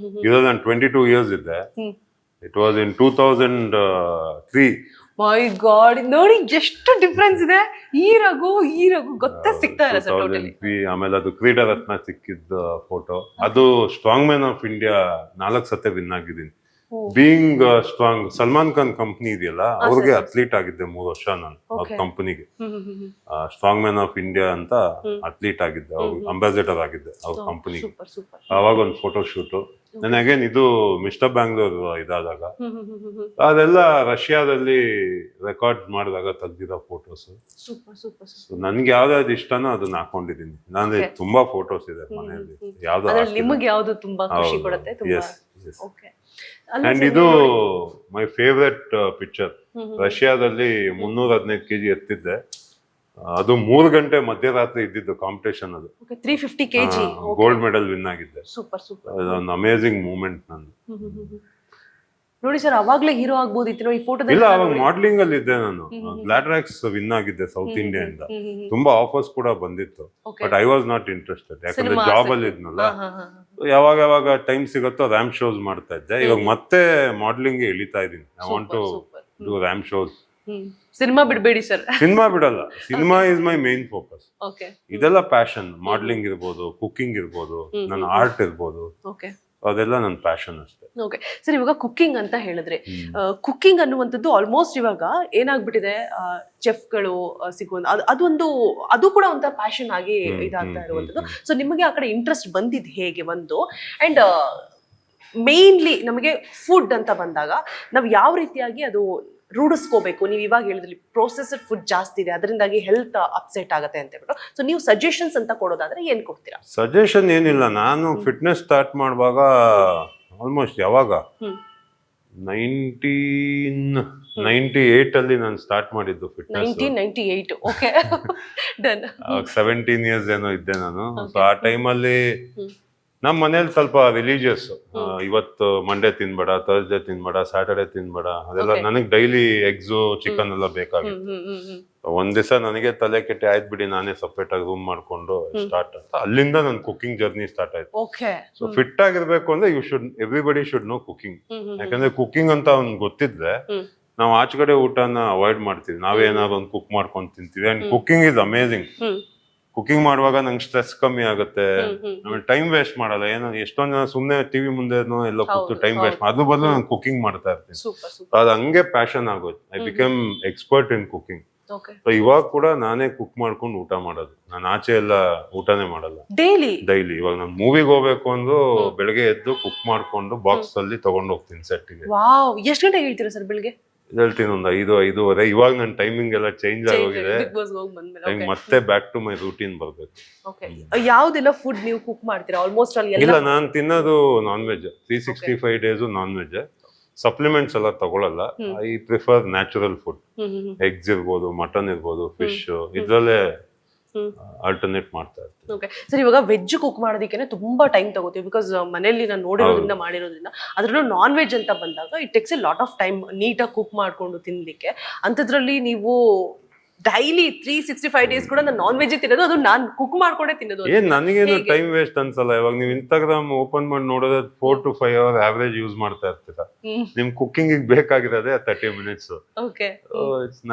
ಇರೋದು ನಾನು 22 ಇಯರ್ಸ್ ಇದ್ದೆ. It was in 2003. My god, ನೋಡಿ ಎಷ್ಟು ಡಿಫ್ರೆನ್ಸ್ ಇದೆ. ಈ ರಘು ಗೊತ್ತೇ ಸಿಗ್ತಾ ಇಲ್ಲ ಸರ್ ಟೋಟಲಿ. ಆಮೇಲೆ ಅದು ಕ್ರೀಡಾ ರತ್ನ ಸಿಕ್ಕಿದ್ದ ಫೋಟೋ. ಅದು ಸ್ಟ್ರಾಂಗ್ ಮ್ಯಾನ್ ಆಫ್ ಇಂಡಿಯಾ 4 ಸತಿ ವಿನ್ ಆಗಿದ್ದೀನಿ. Being strong. Salman Khan company ಇದೆಯಲ್ಲ, ಅವ್ರಿಗೆ ಅಥ್ಲೀಟ್ ಆಗಿದ್ದೆ 3 ವರ್ಷ ನಾನು ಅವ್ರ ಕಂಪನಿಗೆ. ಸ್ಟ್ರಾಂಗ್ ಮ್ಯಾನ್ ಆಫ್ ಇಂಡಿಯಾ ಅಂತ ಅಥ್ಲೀಟ್ ಆಗಿದ್ದೆ, ಅವ್ರು ಅಂಬಾಸಿಡರ್ ಆಗಿದ್ದೆ ಅವ್ರ ಕಂಪನಿಗೆ. ಅವಾಗ ಒಂದು ಫೋಟೋ ಶೂಟು. ನನಗೆ ಇದು ಮಿಸ್ಟರ್ ಬ್ಯಾಂಗ್ಳೂರ್ ಇದಾದಾಗ ಅದೆಲ್ಲ ರಷ್ಯಾದಲ್ಲಿ ರೆಕಾರ್ಡ್ ಮಾಡಿದಾಗ ತೆಗ್ದಿರೋ ಫೋಟೋಸ್. ನನ್ಗೆ ಯಾವ್ದಾವ್ದು ಇಷ್ಟನೋ ಅದನ್ನ ಹಾಕೊಂಡಿದೀನಿ. ನಾನು ತುಂಬಾ ಫೋಟೋಸ್ ಇದೆ ಮನೆಯಲ್ಲಿ. ನಿಮಗೆ ಯಾವ್ದು ತುಂಬಾ ಖುಷಿ ಕೊಡುತ್ತೆ? ಅಂಡ್ ಇದು ಮೈ ಫೇವ್ರೆಟ್ ಪಿಕ್ಚರ್. ರಷ್ಯಾದಲ್ಲಿ 315 kg ಎತ್ತಿದ್ದೆ. ಅದು 3 ಗಂಟೆ ಮಧ್ಯರಾತ್ರಿ ಇದ್ದಿದ್ದು ಕಾಂಪಿಟೇಷನ್. ಅದು 350 kg ಗೋಲ್ಡ್ ಮೆಡಲ್ ವಿನ್ ಆಗಿದ್ದೆ. Super super. ಅದೊಂದು ಅಮೇಜಿಂಗ್ ಮೂಮೆಂಟ್ ನಂದು. ನೋಡಿ ಸರ್, ಅವಾಗ್ಲೇ ಹೀರೋ ಆಗ್ಬೋದಿತ್ತು ಈ ಫೋಟೋದಲ್ಲಿ. ಇಲ್ಲ, ಅವಾಗ ಮಾಡ್ಲಿಂಗ್ ಅಲ್ಲಿ ಇದ್ದೆ ನಾನು. ಗ್ಲಾಡ್ರಾಕ್ಸ್ ವಿನ್ ಆಗಿದ್ದೆ ಸೌತ್ ಇಂಡಿಯಾ ಇಂದ. ತುಂಬಾ ಆಫರ್ಸ್ ಕೂಡ ಬಂದಿತ್ತು, but I was not interested. ಯಾಕಂದ್ರೆ ಜಾಬ್ ಅಲ್ಲಿ ಇದ್ನಲ್ಲ, ಯಾವಾಗ ಟೈಮ್ ಸಿಗುತ್ತೋ ರ್ಯಾಮ್ ಶೋಸ್ ಮಾಡ್ತಾ ಇದ್ದೆ. ಇವಾಗ ಮತ್ತೆ ಮಾಡ್ಲಿಂಗ್ ಇಳಿತಾ ಇದೀನಿ. I want to do ramp shows. Cinema ಬಿಡಬೇಡಿ ಸರ್. ಸಿನಿಮಾ ಬಿಡಲ್ಲ. Cinema is my main focus. ಇದೆಲ್ಲ ಪ್ಯಾಷನ್. ಮಾಡ್ಲಿಂಗ್ ಇರ್ಬೋದು, ಕುಕಿಂಗ್ ಇರ್ಬೋದು, ನನ್ನ ಆರ್ಟ್ ಇರ್ಬೋದು, ಅದೆಲ್ಲ ನನ್ನ ಪ್ಯಾಷನ್ ಅಷ್ಟೇ. ಓಕೆ ಸರ್, ಇವಾಗ ಕುಕಿಂಗ್ ಅಂತ ಹೇಳಿದ್ರೆ, ಕುಕಿಂಗ್ ಅನ್ನುವಂಥದ್ದು ಆಲ್ಮೋಸ್ಟ್ ಇವಾಗ ಏನಾಗ್ಬಿಟ್ಟಿದೆ, ಚೆಫ್ಗಳು ಸಿಗುವಂತ ಅದು ಕೂಡ ಒಂಥರ ಪ್ಯಾಷನ್ ಆಗಿ ಇದಾಗ್ತಾ ಇರುವಂಥದ್ದು. ಸೊ ನಿಮಗೆ ಆ ಕಡೆ ಇಂಟ್ರೆಸ್ಟ್ ಬಂದಿದ್ದು ಹೇಗೆ ಒಂದು? ಅಂಡ್ ಮೇನ್ಲಿ ನಮಗೆ ಫುಡ್ ಅಂತ ಬಂದಾಗ ನಾವು ಯಾವ ರೀತಿಯಾಗಿ ಅದು ರೂಢಿಸ್ಕೋಬೇಕು? ನೀವು ಇವಾಗ ಹೇಳಿದ್ರಿ ಪ್ರೊಸೆಸ್ಡ್ ಫುಡ್ ಜಾಸ್ತಿ ಇದೆ, ಅದರಿಂದಾಗಿ ಹೆಲ್ತ್ ಅಪ್ಸೆಟ್ ಆಗುತ್ತೆ ಅಂತ ಹೇಳ್ಬಿಟ್ಟು. ಸೊ ನೀವು ಸಜೆಷನ್ಸ್ ಅಂತ ಕೊಡೋದಾದ್ರೆ ಏನ್ ಕೊಡ್ತೀರಾ? ಸಜೆಷನ್ ಏನಿಲ್ಲ. ನಾನು ಫಿಟ್ನೆಸ್ ಸ್ಟಾರ್ಟ್ ಮಾಡುವಾಗ ಆಲ್ಮೋಸ್ಟ್ ಯಾವಾಗ 1998 ಅಲ್ಲಿ ನಾನು ಸ್ಟಾರ್ಟ್ ಮಾಡಿದ್ದು ಫಿಟ್ನೆಸ್. 1998. Okay, done. 17 ಇಯರ್ಸ್ ಏನೋ ಇದ್ದೆ ನಾನು. ಸೊ ಆ ಟೈಮಲ್ಲಿ ನಮ್ಮ ಮನೇಲಿ ಸ್ವಲ್ಪ ರಿಲಿಜಿಯಸ್. ಇವತ್ತು ಮಂಡೇ ತಿನ್ಬೇಡ, ಥರ್ಸ್ಡೇ ತಿನ್ಬೇಡ, ಸ್ಯಾಟರ್ಡೇ ತಿನ್ಬೇಡ, ಅದೆಲ್ಲ ನನಗೆ ಡೈಲಿ ಎಗ್ಸು ಚಿಕನ್ ಎಲ್ಲ ಬೇಕಾಗಿತ್ತು. ಒಂದ್ ದಿವಸ ನನಗೆ ತಲೆ ಕೆಟ್ಟಿ ಆಯ್ತು ಬಿಡಿ, ನಾನೇ ಸಪ್ರೇಟ್ ಆಗಿ ರೂಮ್ ಮಾಡ್ಕೊಂಡು ಸ್ಟಾರ್ಟ್ ಅಂತ. ಅಲ್ಲಿಂದ ನನ್ನ ಕುಕಿಂಗ್ ಜರ್ನಿ ಸ್ಟಾರ್ಟ್ ಆಯ್ತು. ಸೊ ಫಿಟ್ ಆಗಿರ್ಬೇಕು ಅಂದ್ರೆ ಎವ್ರಿಬಡಿ ಶುಡ್ ನೋ ಕುಕಿಂಗ್. ಯಾಕಂದ್ರೆ ಕುಕಿಂಗ್ ಅಂತ ಅವ್ನ್ ಗೊತ್ತಿದ್ರೆ ನಾವು ಆಚೆಗಡೆ ಊಟನ ಅವಾಯ್ಡ್ ಮಾಡ್ತೀವಿ. ನಾವೇನಾದ್ರು ಒಂದು ಕುಕ್ ಮಾಡ್ಕೊಂಡು ತಿಂತೀವಿ. And cooking is amazing. Cooking ಮಾಡುವಾಗ ನಂಗೆ ಸ್ಟ್ರೆಸ್ ಕಮ್ಮಿ ಆಗುತ್ತೆ. ಆಮೇಲೆ ಟೈಮ್ ವೇಸ್ಟ್ ಮಾಡಲ್ಲ. ಏನೋ ಎಷ್ಟೊಂದ್ ಜನ ಸುಮ್ನೆ ಟಿವಿ ಮುಂದೆ ಎಲ್ಲ ಕೂತು ಟೈಮ್ ವೇಸ್ಟ್ ಅದ್ರ ಬದಲು ನಾನು ಕುಕಿಂಗ್ ಮಾಡ್ತಾ ಇರ್ತೀನಿ. ಅದು ಹಂಗೆ ಪ್ಯಾಷನ್ ಆಗೋಯ್ತು. I become expert in cooking. So ಇವಾಗ ಕೂಡ ನಾನೇ ಕುಕ್ ಮಾಡ್ಕೊಂಡು ಊಟ ಮಾಡೋದು. ನಾನು ಆಚೆ ಎಲ್ಲ ಊಟನೇ ಮಾಡಲ್ಲ. ಡೈಲಿ ಇವಾಗ ನಾನು ಮೂವಿಗೆ ಹೋಗ್ಬೇಕು ಅಂದ್ರು ಬೆಳಗ್ಗೆ ಎದ್ದು ಕುಕ್ ಮಾಡ್ಕೊಂಡು ಬಾಕ್ಸ್ ಅಲ್ಲಿ ತಗೊಂಡು ಹೋಗ್ತೀನಿ ಸೆಟ್ಗೆ. ಎಷ್ಟು ಗಂಟೆಗೆ ಹೇಳ್ತೀರಾ ಸರ್ ಬೆಳಿಗ್ಗೆ? ಹೇಳ್ತೀನಿ ಒಂದು 5-5:30. ಇವಾಗ ನನ್ನ ಟೈಮಿಂಗ್ ಎಲ್ಲ ಚೇಂಜ್ ಆಗೋಗಿದೆ. ಮತ್ತೆ ಬ್ಯಾಕ್ ಟು ಮೈ ರೂಟೀನ್ ಬರ್ಬೇಕು. ಯಾವ್ದೆಲ್ಲ ಫುಡ್ ನೀವು ಕುಕ್ ಮಾಡ್ತೀರಾ ಆಲ್ಮೋಸ್ಟ್? ಇಲ್ಲ, ನಾನು ತಿನ್ನೋದು non veg. 365 days non veg. Supplements ಎಲ್ಲ ತಗೊಳಲ್ಲ. I prefer natural food. Eggs ಇರ್ಬೋದು, ಮಟನ್ ಇರ್ಬೋದು, ಫಿಶ್, ಇದ್ರಲ್ಲೇ ಆಲ್ಟರ್ನೇಟ್ ಮಾಡ್ತಾ ಇರ್ತೀನಿ. ಓಕೆ ಸರ್, ಇವಾಗ ವೆಜ್ ಕುಕ್ ಮಾಡೋದಕ್ಕೆ ತುಂಬಾ ಟೈಮ್ ತಗೋತೀವಿ. ಬಿಕಾಸ್ ಮನೆಯಲ್ಲಿ ನಾನು ನೋಡಿರೋದ್ರಿಂದ ಮಾಡಿರೋದ್ರಿಂದ. ಅದ್ರಲ್ಲೂ ನಾನ್ ವೆಜ್ ಅಂತ ಬಂದಾಗ it takes A lot of time ನೀಟಾಗಿ ಕುಕ್ ಮಾಡ್ಕೊಂಡು ತಿನ್ಲಿಕ್ಕೆ. ಅಂಥದ್ರಲ್ಲಿ ನೀವು ಡೈಲಿ 365 ಡೇಸ್ ಕೂಡ ನಾನು ನಾನ್ ವೆಜ್ ತಿನ್ನೋದು, ಅದು ನಾನು ಕುಕ್ ಮಾಡ್ಕೊಂಡೆ ತಿನ್ನೋದು. ನನಗೇನು ಟೈಮ್ ವೇಸ್ಟ್ ಅನ್ಸಲ್ಲ. ಇವಾಗ ನೀವು ಇನ್ಸ್ಟಾಗ್ರಾಮ್ ಓಪನ್ ಮಾಡಿ ನೋಡೋದು 4 to 5 hours ಆವರೇಜ್ ಯೂಸ್ ಮಾಡ್ತಾ ಇರ್ತೀರಾ. ನಿಮ್ ಕುಕಿಂಗ್ ಬೇಕಾಗಿರೋದೇ 30 minutes.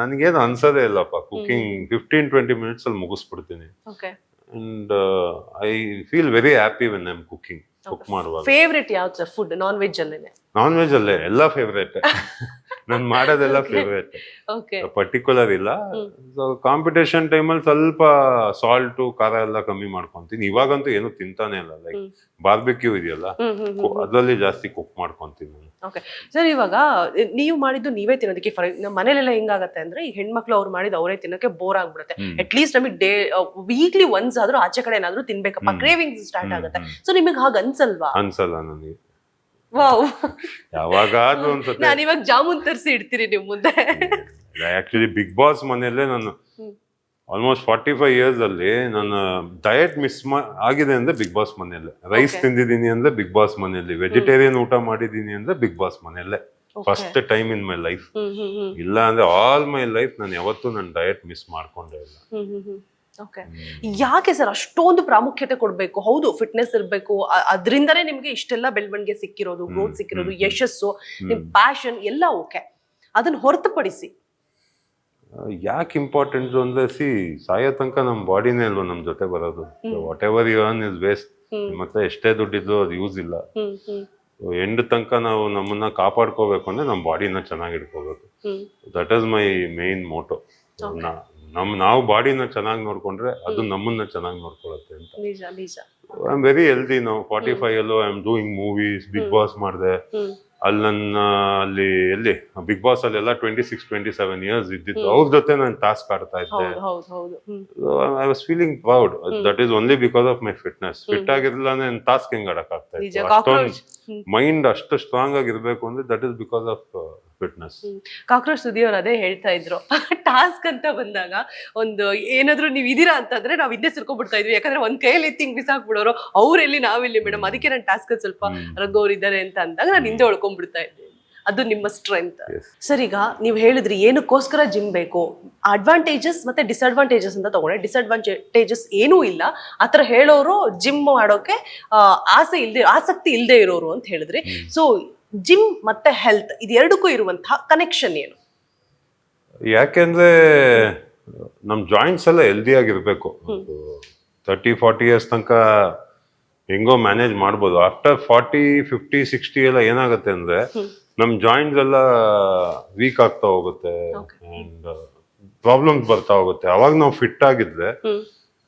ನನಗೇನು ಅನ್ಸೋದೇ ಇಲ್ಲಪ್ಪ. ಕುಕಿಂಗ್ 15-20 minutes ಅಲ್ಲಿ ಮುಗಿಸ್ಬಿಡ್ತೀನಿ. And I feel very happy when I am cooking. Cook ಮಾಡುವಾಗ ಫೇವ್ರೆಟ್ ಯಾವ್ದು ಸರ್ ಫುಡ್? ನಾನ್ ವೆಜ್ ಅಲ್ಲೇನೆ? ನಾನ್ ವೆಜ್ ಅಲ್ಲೇ ಎಲ್ಲ ಫೇವ್ರೇಟ್. ನಾನು ಮಾಡೋದೆಲ್ಲ ಫೇವ್ರೇಟ್, ಪರ್ಟಿಕ್ಯುಲರ್ ಇಲ್ಲ. ಕಾಂಪಿಟೇಷನ್ ಟೈಮಲ್ಲಿ ಸ್ವಲ್ಪ ಸಾಲ್ಟು ಖಾರ ಎಲ್ಲ ಕಮ್ಮಿ ಮಾಡ್ಕೊಂತೀನಿ. ಇವಾಗಂತೂ ಏನು ತಿಂತಾನೆ ಇಲ್ಲ. ಲೈಕ್ ಬಾರ್ಬಿಕ್ಯೂ ಇದೆಯಲ್ಲ, ಅದ್ರಲ್ಲಿ ಜಾಸ್ತಿ ಕುಕ್ ಮಾಡ್ಕೊಂತೀನಿ ನಾನು. ಓಕೆ ಸರ್, ಇವಾಗ ನೀವು ಮಾಡಿದ್ದು ನೀವೇ ತಿನ್ನೋದಕ್ಕೆ ನಮ್ಮ ಮನೇಲೆಲ್ಲ ಹೆಂಗಾಗತ್ತೆ ಅಂದ್ರೆ, ಈ ಹೆಣ್ಮಕ್ಳು ಅವ್ರು ಮಾಡಿದ್ದು ಅವರೇ ತಿನ್ನೋಕೆ ಬೋರ್ ಆಗ್ಬಿಡುತ್ತೆ. ಅಟ್ ಲೀಸ್ಟ್ ನಮಗೆ ವೀಕ್ಲಿ ಒನ್ಸ್ ಆದ್ರೂ ಆಚೆ ಕಡೆ ಏನಾದ್ರು ತಿನ್ಬೇಕಪ್ಪ, ಕ್ರೇವಿಂಗ್ಸ್ ಸ್ಟಾರ್ಟ್ ಆಗುತ್ತೆ. ಸೊ ನಿಮಗೆ ಹಾಗೆ ಅನ್ಸಲ್ವಾ? ಅನ್ಸಲ್ಲ ನನಗೆ. ವಾವ್, ಯಾವಾಗಾದ್ರೂ ಅನ್ಸುತ್ತೆ. ನಾನು ಇವಾಗ ಜಾಮೂನ್ ತರಿಸಿ ಇಡ್ತೀರಿ ನಿಮ್ ಮುಂದೆ. ಆಕ್ಚುಲಿ ಬಿಗ್ ಬಾಸ್ ಮನೆಯಲ್ಲೇ ನಾನು ಆಲ್ಮೋಸ್ಟ್ 45 years ಅಲ್ಲಿ ನನ್ನ ಡಯಟ್ ಮಿಸ್ ಆಗಿದೆ ಅಂದ್ರೆ ಬಿಗ್ ಬಾಸ್ ಮನೆಯಲ್ಲೇ. ರೈಸ್ ತಿಂದಿದ್ದೀನಿ ಅಂದ್ರೆ ಬಿಗ್ ಬಾಸ್ ಮನೆಯಲ್ಲಿ, ವೆಜಿಟೇರಿಯನ್ ಊಟ ಮಾಡಿದೀನಿ ಅಂದ್ರೆ ಬಿಗ್ ಬಾಸ್ ಮನೆಯಲ್ಲೇ. First time in my life. ಇಲ್ಲ ಅಂದ್ರೆ ಆಲ್ ಮೈ ಲೈಫ್ ನಾನು ಯಾವತ್ತೂ ನನ್ನ ಡಯಟ್ ಮಿಸ್ ಮಾಡ್ಕೊಂಡೇ ಇಲ್ಲ. ಯಾಕೆ ಸರ್ ಅಷ್ಟೊಂದು ಪ್ರಾಮುಖ್ಯತೆ ಕೊಡ್ಬೇಕು? ಹೌದು, ಫಿಟ್ನೆಸ್ ಇರ್ಬೇಕು, ಅದ್ರಿಂದನೇ ನಿಮ್ಗೆ ಇಷ್ಟೆಲ್ಲ ಬೆಳವಣಿಗೆ ಸಿಕ್ಕಿರೋದು, ಗ್ರೋತ್ ಸಿಕ್ಕಿರೋದು, ಯಶಸ್ಸು, ನಿಮ್ ಪ್ಯಾಷನ್ ಎಲ್ಲ ಓಕೆ. ಅದನ್ನ ಹೊರತುಪಡಿಸಿ ಯಾಕೆ ಇಂಪಾರ್ಟೆಂಟ್ ಅಂದ್ರೆ, ಸಾಯೋ ತನಕ ನಮ್ ಬಾಡಿನೇ ಅಲ್ವಾ ನಮ್ ಜೊತೆ ಬರೋದು. Whatever you earn is waste. ಮತ್ತೆ ಎಷ್ಟೇ ದುಡ್ಡಿದ್ರು ಅದು ಯೂಸ್ ಇಲ್ಲ. ಎಂಡ್ ತನಕ ನಾವು ನಮ್ಮನ್ನ ಕಾಪಾಡ್ಕೋಬೇಕು ಅಂದ್ರೆ ನಮ್ಮ ಬಾಡಿನ ಚೆನ್ನಾಗಿ ಇಟ್ಕೋಬೇಕು. That is my main motto. ನಾವು ಬಾಡಿನ ಚೆನ್ನಾಗಿ ನೋಡ್ಕೊಂಡ್ರೆ ಅದು ನಮ್ಮನ್ನ ಚೆನ್ನಾಗಿ ನೋಡ್ಕೊಳತ್ತೆ ಅಂತ. ಐ ಆಮ್ ವೆರಿ ಹೆಲ್ದಿ ನಾವು 45 ಅಲ್ಲೂ I am doing movies. Bigg Boss ಮಾಡಿದೆ, ಅಲ್ಲಿ ನನ್ನ ಎಲ್ಲಿ ಬಿಗ್ ಬಾಸ್ ಅಲ್ಲಿ ಎಲ್ಲ 26-27 ಇಯರ್ಸ್ ಇದ್ದಿದ್ದು. ಅವ್ರ ಜೊತೆ ನಾನು ಟಾಸ್ಕ್ ಆಡ್ತಾ ಇದ್ದೆ. I was feeling proud. That is only because of my fitness. Fit ಆಗಿರ್ಲಿಲ್ಲ ನಾನು ಟಾಸ್ಕ್ ಹೆಂಗ್ ಆಡಕ್ ಆಗ್ತಾ ಇತ್ತು. ಅಷ್ಟೊಂದು ಮೈಂಡ್ ಅಷ್ಟು ಸ್ಟ್ರಾಂಗ್ ಆಗಿರ್ಬೇಕು ಅಂದ್ರೆ that is because of fitness. Cockroach Sudhi ಅವ್ರು ಅದೇ ಹೇಳ್ತಾ ಇದ್ರು, ಟಾಸ್ಕ್ ಅಂತ ಬಂದಾಗ ಒಂದು ಏನಾದ್ರು ನೀವ್ ಇದೀರಾ ಅಂತಂದ್ರೆ ನಾವ್ ಹಿಂದೆ ಸಿರ್ಕೊಂಡ್ಬಿಡ್ತಾ ಇದ್ವಿ. ಯಾಕಂದ್ರೆ ಒಂದ್ ಕೈಯಲ್ಲಿ ತಿಂಗ್ ಬಿಸಾಕ್ಬಿಡೋರು, ಅವ್ರೆಲ್ಲಿ ನಾವೆಲ್ಲಿ ಮೇಡಮ್, ಅದಕ್ಕೆ ನಾನು ಟಾಸ್ಕ್ ಸ್ವಲ್ಪ ರಗ್ಗೋರ್ ಇದ್ದಾರೆ ಅಂತ ಅಂದಾಗ ನಾನು ಹಿಂದೆ ಉಳ್ಕೊಂಡ್ಬಿಡ್ತಾ ಇದ್ದೆ. ಅದು ನಿಮ್ಮ ಸ್ಟ್ರೆಂತ್. ಸರ್, ಈಗ ನೀವು ಹೇಳಿದ್ರಿ ಏನಕ್ಕೋಸ್ಕರ ಜಿಮ್ ಬೇಕು, ಅಡ್ವಾಂಟೇಜಸ್ ಮತ್ತೆ ಡಿಸ್ಅಡ್ವಾಂಟೇಜಸ್ ಅಂತ ತಗೊಂಡೆ. ಡಿಸ್ಅಡ್ವಾಂಟೇಜಸ್ ಏನೂ ಇಲ್ಲ ಆತರ ಹೇಳೋರು ಜಿಮ್ ಮಾಡೋಕೆ ಆಸಕ್ತಿ ಇಲ್ಲದೆ ಇರೋರು ಅಂತ ಹೇಳಿದ್ರಿ. ಸೊ ಜಿಮ್ ಮತ್ತೆ ಹೆಲ್ತ್ ಇದೆರಡಕ್ಕೂ ಇರುವಂತಹ ಕನೆಕ್ಷನ್ ಏನು? ಯಾಕೆಂದ್ರೆ ನಮ್ ಜಾಯಿಂಟ್ಸ್ ಎಲ್ಲ ಹೆಲ್ದಿ ಆಗಿರ್ಬೇಕು. 30-40 ಇಯರ್ಸ್ ತನಕ ಹೆಂಗೋ ಮ್ಯಾನೇಜ್ ಮಾಡ್ಬೋದು. ಆಫ್ಟರ್ 40-50-60 ಎಲ್ಲ ಏನಾಗುತ್ತೆ ಅಂದ್ರೆ ನಮ್ ಜಾಯಿಂಟ್ಸ್ ಎಲ್ಲ ವೀಕ್ ಆಗ್ತಾ ಹೋಗುತ್ತೆ ಅಂಡ್ ಪ್ರಾಬ್ಲಮ್ಸ್ ಬರ್ತಾ ಹೋಗುತ್ತೆ. ಅವಾಗ ನಾವು ಫಿಟ್ ಆಗಿದ್ರೆ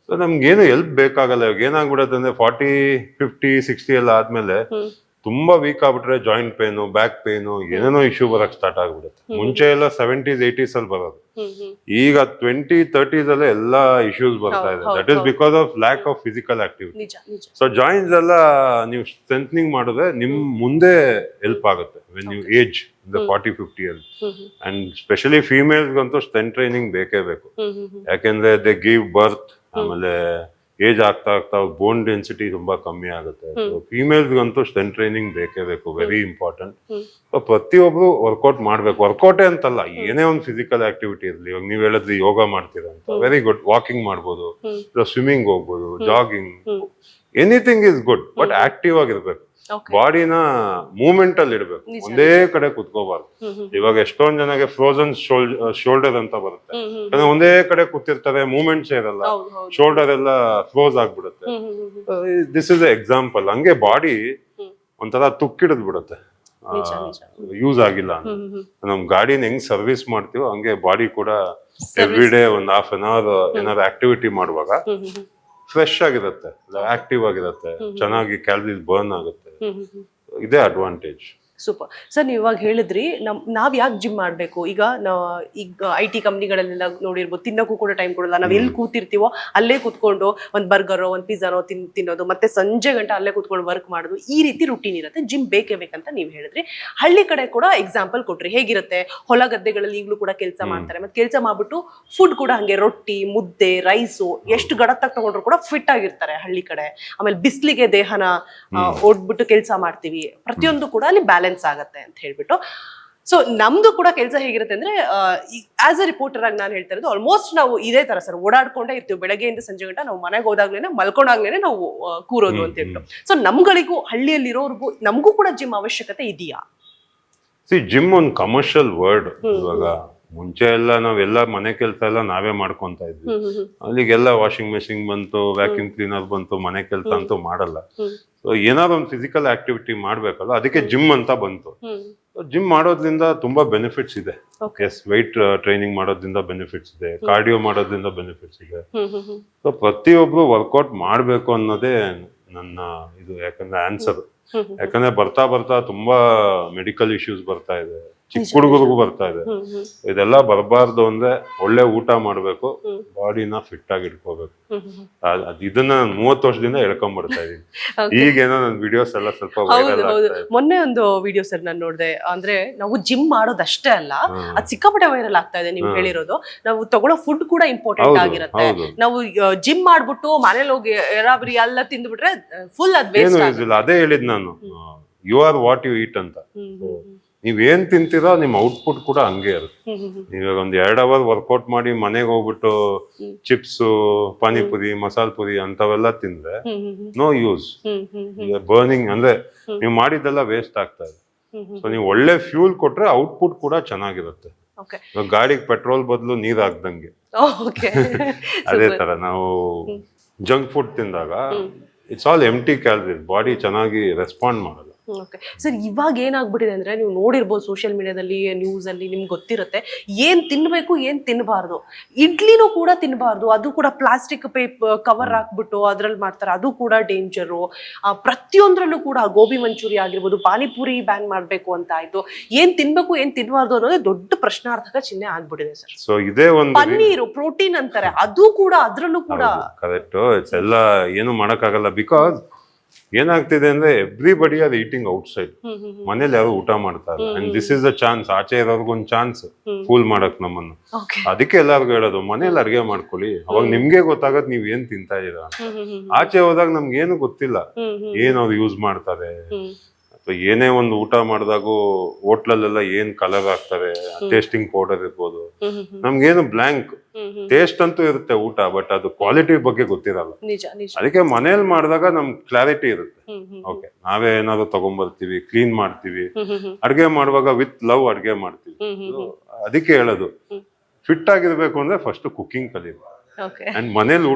ಸೊ ನಮ್ಗೇನು ಹೆಲ್ಪ್ ಬೇಕಾಗಲ್ಲ. ಇವಾಗ ಏನಾಗ್ಬಿಡತ್ತೆ ಅಂದ್ರೆ 40-50-60 ಎಲ್ಲ ಆದ್ಮೇಲೆ ತುಂಬಾ ವೀಕ್ ಆಗ್ಬಿಟ್ರೆ ಜಾಯಿಂಟ್ ಪೇನು, ಬ್ಯಾಕ್ ಪೇನು, ಏನೇನೋ ಇಶ್ಯೂ ಬರಕ್ ಸ್ಟಾರ್ಟ್ ಆಗ್ಬಿಡುತ್ತೆ. ಮುಂಚೆ ಎಲ್ಲ 70s-80s ಅಲ್ಲಿ ಬರೋದು, ಈಗ 20-30s ಅಲ್ಲೇ ಎಲ್ಲಾ ಇಶ್ಯೂಸ್ ಬರ್ತಾ ಇದೆ. That is because of lack of physical activity. So joints ಎಲ್ಲ ನೀವು ಸ್ಟ್ರೆಂಥನಿಂಗ್ ಮಾಡಿದ್ರೆ ನಿಮ್ ಮುಂದೆ ಹೆಲ್ಪ್ ಆಗುತ್ತೆ when you age in the 40-50 ಅಲ್ಲಿ. ಅಂಡ್ ಸ್ಪೆಷಲಿ ಫೀಮೇಲ್ಸ್ಗಂತೂ ಸ್ಟ್ರೆಂತ್ ಟ್ರೈನಿಂಗ್ ಬೇಕೇ ಬೇಕು. ಯಾಕೆಂದ್ರೆ ದೇ ಗಿವ್ ಬರ್ತ್, ಆಮೇಲೆ ಏಜ್ ಆಗ್ತಾ ಆಗ್ತಾ ಬೋನ್ ಡೆನ್ಸಿಟಿ ತುಂಬಾ ಕಮ್ಮಿ ಆಗುತ್ತೆ. ಫೀಮೇಲ್ಸ್ಗಂತೂ ಸ್ಟ್ರೆಂತ್ ಟ್ರೈನಿಂಗ್ ಬೇಕೇ ಬೇಕು, ವೆರಿ ಇಂಪಾರ್ಟೆಂಟ್. ಸೊ ಪ್ರತಿಯೊಬ್ರು ವರ್ಕೌಟ್ ಮಾಡ್ಬೇಕು. ವರ್ಕೌಟೇ ಅಂತಲ್ಲ, ಏನೇ ಒಂದು ಫಿಸಿಕಲ್ ಆಕ್ಟಿವಿಟಿ ಇರಲಿ. ಇವಾಗ ನೀವ್ ಹೇಳಿದ್ರಿ ಯೋಗ ಮಾಡ್ತೀರಾ ಅಂತ, ವೆರಿ ಗುಡ್. ವಾಕಿಂಗ್ ಮಾಡ್ಬೋದು, ಸ್ವಿಮ್ಮಿಂಗ್ ಹೋಗ್ಬೋದು, jogging, anything is good. But active ಆಗಿರ್ಬೇಕು. ಬಾಡಿನ ಮೂವ್ಮೆಂಟ್ ಅಲ್ಲಿ ಇಡ್ಬೇಕು, ಒಂದೇ ಕಡೆ ಕುತ್ಕೋಬಾರ್ದು. ಇವಾಗ ಎಷ್ಟೊಂದ್ ಜನಗೆ ಫ್ರೋಜನ್ ಶೋಲ್ಡರ್ ಅಂತ ಬರುತ್ತೆ. ಯಾಕಂದ್ರೆ ಒಂದೇ ಕಡೆ ಕೂತಿರ್ತಾರೆ, ಮೂವ್ಮೆಂಟ್ಸ್ ಇರಲ್ಲ, ಶೋಲ್ಡರ್ ಎಲ್ಲ ಫ್ರೋಸ್ ಆಗ್ಬಿಡುತ್ತೆ. This is example. ಹಂಗೆ ಬಾಡಿ ಒಂಥರ ತುಕ್ಕಿಡಿದ್ ಬಿಡುತ್ತೆ ಯೂಸ್ ಆಗಿಲ್ಲ ಅಂತ. ನಮ್ ಗಾಡಿನ ಹೆಂಗ್ ಸರ್ವಿಸ್ ಮಾಡ್ತೀವೋ ಹಂಗೆ ಬಾಡಿ ಕೂಡ ಎವ್ರಿ ಡೇ ಒಂದ್ ಹಾಫ್ ಅನ್ ಅವರ್ ಏನಾದ್ರು ಆಕ್ಟಿವಿಟಿ ಮಾಡುವಾಗ ಫ್ರೆಶ್ ಆಗಿರುತ್ತೆ, ಆಕ್ಟಿವ್ ಆಗಿರುತ್ತೆ, ಚೆನ್ನಾಗಿ ಕ್ಯಾಲರೀಸ್ ಬರ್ನ್ ಆಗುತ್ತೆ. ಇದೇ ಅಡ್ವಾಂಟೇಜ್. ಸೂಪರ್. ಸರ್, ನೀವು ಇವಾಗ ಹೇಳಿದ್ರಿ ನಾವ್ ಯಾಕೆ ಜಿಮ್ ಮಾಡ್ಬೇಕು. ಈಗ IT ಕಂಪ್ನಿಗಳಲ್ಲೆಲ್ಲ ನೋಡಿರ್ಬೋದು, ತಿನ್ನೋಕ್ಕೂ ಕೂಡ ಟೈಮ್ ಕೊಡಲ್ಲ. ನಾವ್ ಎಲ್ಲಿ ಕೂತಿರ್ತೀವೋ ಅಲ್ಲೇ ಕೂತ್ಕೊಂಡು ಒಂದ್ ಬರ್ಗರೋ ಒಂದ್ ಪಿಜ್ಜಾನೋ ತಿನ್ನೋದು, ಮತ್ತೆ ಸಂಜೆ ಗಂಟೆ ಅಲ್ಲೇ ಕೂತ್ಕೊಂಡು ವರ್ಕ್ ಮಾಡೋದು, ಈ ರೀತಿ ರುಟೀನ್ ಇರುತ್ತೆ. ಜಿಮ್ ಬೇಕೇ ಬೇಕಂತ ನೀವು ಹೇಳಿದ್ರಿ. ಹಳ್ಳಿ ಕಡೆ ಕೂಡ ಎಕ್ಸಾಂಪಲ್ ಕೊಟ್ರಿ. ಹೇಗಿರುತ್ತೆ, ಹೊಲ ಗದ್ದೆಗಳಲ್ಲಿ ಈಗಲೂ ಕೂಡ ಕೆಲಸ ಮಾಡ್ತಾರೆ. ಮತ್ತೆ ಕೆಲಸ ಮಾಡ್ಬಿಟ್ಟು ಫುಡ್ ಕೂಡ ಹಂಗೆ ರೊಟ್ಟಿ, ಮುದ್ದೆ, ರೈಸು, ಎಷ್ಟು ಗಡತ್ತಾಗಿ ತಗೊಂಡ್ರು ಕೂಡ ಫಿಟ್ ಆಗಿರ್ತಾರೆ ಹಳ್ಳಿ ಕಡೆ. ಆಮೇಲೆ ಬಿಸ್ಲಿಗೆ ದೇಹನ ಓಡ್ಬಿಟ್ಟು ಕೆಲಸ ಮಾಡ್ತೀವಿ. ಪ್ರತಿಯೊಂದು ಕೂಡ ಅಲ್ಲಿ ಬ್ಯಾಲೆನ್ಸ್ ಆಗತ್ತೆ ಅಂತ ಹೇಳ್ಬಿಟ್ಟು. ಸೊ ನಮ್ದು ಕೂಡ ಕೆಲಸ ಹೇಗಿರುತ್ತೆ ಅಂದ್ರೆ, ಆಸ್ ಅ ರಿಪೋರ್ಟರ್ ಆಗಿ ನಾನು ಹೇಳ್ತಾ ಇರೋದು ಆಲ್ಮೋಸ್ಟ್ ನಾವು ಇದೇ ತರ ಸರ್, ಓಡಾಡ್ಕೊಂಡೇ ಇರ್ತೀವಿ. ಬೆಳಗ್ಗೆಯಿಂದ ಸಂಜೆ ಗಂಟ ನಾವು ಮನೆಗೆ ಹೋದಾಗ್ಲೇನೆ, ಮಲ್ಕೊಂಡಾಗ್ಲೇನೆ ನಾವು ಕೂರೋದು ಅಂತ ಹೇಳ್ಬಿಟ್ಟು. ಸೊ ನಮ್ಗಳಿಗೂ ಹಳ್ಳಿಯಲ್ಲಿರೋರ್ಗೂ ನಮಗೂ ಕೂಡ ಜಿಮ್ ಅವಶ್ಯಕತೆ ಇದೆಯಾ? ಜಿಮ್ ಒಂದು ಕಮರ್ಷಿಯಲ್ ವರ್ಡ್. ಇವಾಗ ಮುಂಚೆ ಎಲ್ಲ ನಾವೆಲ್ಲ ಮನೆ ಕೆಲಸ ಎಲ್ಲ ನಾವೇ ಮಾಡ್ಕೊಂತ ಇದ್ವಿ. ಅಲ್ಲಿಗೆಲ್ಲ ವಾಷಿಂಗ್ ಮೆಷಿನ್ ಬಂತು, ವ್ಯಾಕ್ಯೂಮ್ ಕ್ಲೀನರ್ ಬಂತು, ಮನೆ ಕೆಲಸ ಅಂತೂ ಮಾಡಲ್ಲ. ಸೊ ಏನಾದ್ರು ಒಂದು ಫಿಸಿಕಲ್ ಆಕ್ಟಿವಿಟಿ ಮಾಡ್ಬೇಕಲ್ಲ, ಅದಕ್ಕೆ ಜಿಮ್ ಅಂತ ಬಂತು. ಜಿಮ್ ಮಾಡೋದ್ರಿಂದ ತುಂಬಾ ಬೆನಿಫಿಟ್ಸ್ ಇದೆ. ಎಸ್, ವೆಯ್ಟ್ ಟ್ರೈನಿಂಗ್ ಮಾಡೋದ್ರಿಂದ ಬೆನಿಫಿಟ್ಸ್ ಇದೆ, ಕಾರ್ಡಿಯೋ ಮಾಡೋದ್ರಿಂದ ಬೆನಿಫಿಟ್ಸ್ ಇದೆ. ಸೊ ಪ್ರತಿಯೊಬ್ರು ವರ್ಕೌಟ್ ಮಾಡ್ಬೇಕು ಅನ್ನೋದೇ ನನ್ನ ಇದು. ಯಾಕಂದ್ರೆ ಆನ್ಸರ್, ಯಾಕಂದ್ರೆ ಬರ್ತಾ ಬರ್ತಾ ತುಂಬಾ ಮೆಡಿಕಲ್ ಇಶ್ಯೂಸ್ ಬರ್ತಾ ಇದೆ, ಚಿಕ್ಕ ಹುಡುಗರಿಗೂ ಬರ್ತಾ ಇದೆ. ಇದೆಲ್ಲ ಬರಬಾರ್ದು ಅಂದ್ರೆ ಒಳ್ಳೆ ಊಟ ಮಾಡ್ಬೇಕು, ಬಾಡಿನ ಫಿಟ್ ಆಗಿ ಇಟ್ಕೋಬೇಕು. ಇದನ್ನ 30 ವರ್ಷದಿಂದ ಹೇಳ್ಕೊಂಡ್ಬರ್ತಾ ಇದೀನಿ. ಈಗೇನೋ ನನ್ನ ವಿಡಿಯೋಸ್ ಎಲ್ಲ ಸ್ವಲ್ಪ ವೈರಲ್ ಆಗ್ತಾ ಇದೆ. ಮೊನ್ನೆ ಒಂದು ವಿಡಿಯೋ ಸರ್ ನಾನು ನೋಡಿದೆ. ಅಂದ್ರೆ ನಾವು ಜಿಮ್ ಮಾಡೋದಷ್ಟೇ ಅಲ್ಲ, ಅದು ಸಿಕ್ಕಾಪಟ್ಟೆ ವೈರಲ್ ಆಗ್ತಾ ಇದೆ. ನೀವು ಹೇಳಿರೋದು, ನಾವು ತಗೊಳ್ಳೋ ಫುಡ್ ಕೂಡ ಇಂಪಾರ್ಟೆಂಟ್ ಆಗಿರುತ್ತೆ. ನಾವು ಜಿಮ್ ಮಾಡ್ಬಿಟ್ಟು ಮನೇಲಿ ಹೋಗಿ ಎರಾಬರಿ ಎಲ್ಲ ತಿಂದ್ಬಿಟ್ರೆ ಫುಲ್ ಅದ್ ವೇಸ್ಟ್ ಆಗುತ್ತೆ. ಅದೇ ಹೇಳಿದ್ ನಾನು, you are what you eat ಅಂತ. ನೀವೇನ್ ತಿಂತೀರೋ ನಿಮ್ ಔಟ್ಪುಟ್ ಕೂಡ ಹಂಗೆ ಇರುತ್ತೆ. ನೀವಾಗ ಒಂದ್ 2 ಅವರ್ ವರ್ಕೌಟ್ ಮಾಡಿ ಮನೆಗೆ ಹೋಗ್ಬಿಟ್ಟು ಚಿಪ್ಸ್, ಪಾನಿಪುರಿ, ಮಸಾಲ ಪುರಿ ಅಂತವೆಲ್ಲ ತಿಂದ್ರೆ ನೋ ಯೂಸ್. ಬರ್ನಿಂಗ್ ಅಂದ್ರೆ ನೀವು ಮಾಡಿದ್ದೆಲ್ಲ ವೇಸ್ಟ್ ಆಗ್ತಾ ಇದೆ. ಸೊ ನೀವು ಒಳ್ಳೆ ಫ್ಯೂಲ್ ಕೊಟ್ರೆ ಔಟ್ಪುಟ್ ಕೂಡ ಚೆನ್ನಾಗಿರುತ್ತೆ. ಗಾಡಿಗೆ ಪೆಟ್ರೋಲ್ ಬದಲು ನೀರ್ ಹಾಕ್ದಂಗೆ. ಅದೇ ತರ ನಾವು ಜಂಕ್ ಫುಡ್ ತಿಂದಾಗ it's all empty calories, body ಚೆನ್ನಾಗಿ ರೆಸ್ಪಾಂಡ್ ಮಾಡಲ್ಲ. ಓಕೆ ಸರ್, ಇವಾಗ ಏನಾಗ್ಬಿಟ್ಟಿದೆ ಅಂದ್ರೆ ನೀವು ನೋಡಿರ್ಬೋದು ಸೋಷಿಯಲ್ ಮೀಡಿಯಾದಲ್ಲಿ, ನ್ಯೂಸ್ ಅಲ್ಲಿ ನಿಮ್ಗೆ ಗೊತ್ತಿರುತ್ತೆ ಏನ್ ತಿನ್ಬೇಕು ಏನ್ ತಿನ್ನಬಾರ್ದು. ಇಡ್ಲಿನೂ ಕೂಡ ತಿನ್ನಬಾರ್ದು, ಅದು ಕೂಡ ಪ್ಲಾಸ್ಟಿಕ್ ಕವರ್ ಹಾಕ್ಬಿಟ್ಟು ಅದ್ರಲ್ಲಿ ಮಾಡ್ತಾರೆ, ಅದು ಕೂಡ ಡೇಂಜರು. ಪ್ರತಿಯೊಂದ್ರಲ್ಲೂ ಕೂಡ ಗೋಬಿ ಮಂಚೂರಿ ಆಗಿರ್ಬೋದು, ಪಾನಿಪುರಿ ಬ್ಯಾನ್ ಮಾಡ್ಬೇಕು ಅಂತ ಆಯ್ತು. ಏನ್ ತಿನ್ಬೇಕು ಏನ್ ತಿನ್ಬಾರ್ದು ಅನ್ನೋದೇ ದೊಡ್ಡ ಪ್ರಶ್ನಾರ್ಥಕ ಚಿಹ್ನೆ ಆಗ್ಬಿಟ್ಟಿದೆ ಸರ್. ಸೊ ಇದೇ ಒಂದು ಪನ್ನೀರು ಪ್ರೋಟೀನ್ ಅಂತಾರೆ, ಅದು ಕೂಡ ಅದ್ರಲ್ಲೂ ಕೂಡ ಕರೆಕ್ಟ್. ಎಲ್ಲ ಏನು ಮಾಡಕ್ಕಾಗಲ್ಲ. ಬಿಕಾಸ್ ಏನಾಗ್ತಿದೆ ಅಂದ್ರೆ ಎವ್ರಿಬಡಿ ಆರ್ ಈಟಿಂಗ್ ಔಟ್ಸೈಡ್. ಮನೇಲಿ ಯಾರು ಊಟ ಮಾಡ್ತಾರೆ. And this is a chance, ಆಚೆ ಇರೋರ್ಗೊಂದು ಚಾನ್ಸ್ ಫೂಲ್ ಮಾಡಕ್ ನಮ್ಮನ್ನು. ಅದಕ್ಕೆ ಎಲ್ಲಾರ್ಗು ಹೇಳೋದು ಮನೇಲಿ ಅಡ್ಗೆ ಮಾಡ್ಕೊಳ್ಳಿ, ಅವಾಗ ನಿಮ್ಗೆ ಗೊತ್ತಾಗತ್ ನೀವ್ ಏನ್ ತಿಂತಾ ಇದೀರಾ. ಆಚೆ ಹೋದಾಗ ನಮ್ಗೆ ಏನು ಗೊತ್ತಿಲ್ಲ ಏನ್ ಅವ್ರು ಯೂಸ್ ಮಾಡ್ತಾರೆ, ಅಥವಾ ಏನೇ ಒಂದು ಊಟ ಮಾಡಿದಾಗೂ ಹೋಟ್ಲಲ್ಲೆಲ್ಲ ಏನ್ ಕಲರ್ ಹಾಕ್ತಾರೆ, ಟೇಸ್ಟಿಂಗ್ ಪೌಡರ್ ಇರ್ಬೋದು, ನಮ್ಗೇನು ಬ್ಲಾಂಕ್ ಟೇಸ್ಟ್ ಅಂತೂ ಇರುತ್ತೆ ಊಟ, ಬಟ್ ಅದು ಕ್ವಾಲಿಟಿ ಬಗ್ಗೆ ಗೊತ್ತಿರಲ್ಲ. ಅದಕ್ಕೆ ಮನೇಲಿ ಮಾಡಿದಾಗ ನಮ್ಗೆ ಕ್ಲಾರಿಟಿ ಇರುತ್ತೆ. ಓಕೆ, ನಾವೇ ಏನಾದ್ರು ತಗೊಂಡ್ಬರ್ತೀವಿ, ಕ್ಲೀನ್ ಮಾಡ್ತೀವಿ, ಅಡ್ಗೆ ಮಾಡುವಾಗ ವಿತ್ ಲವ್ ಅಡ್ಗೆ ಮಾಡ್ತೀವಿ. ಅದಕ್ಕೆ ಹೇಳೋದು ಫಿಟ್ ಆಗಿರ್ಬೇಕು ಅಂದ್ರೆ ಫಸ್ಟ್ ಕುಕಿಂಗ್ ಕಲೀರಿ. ಅಂಡ್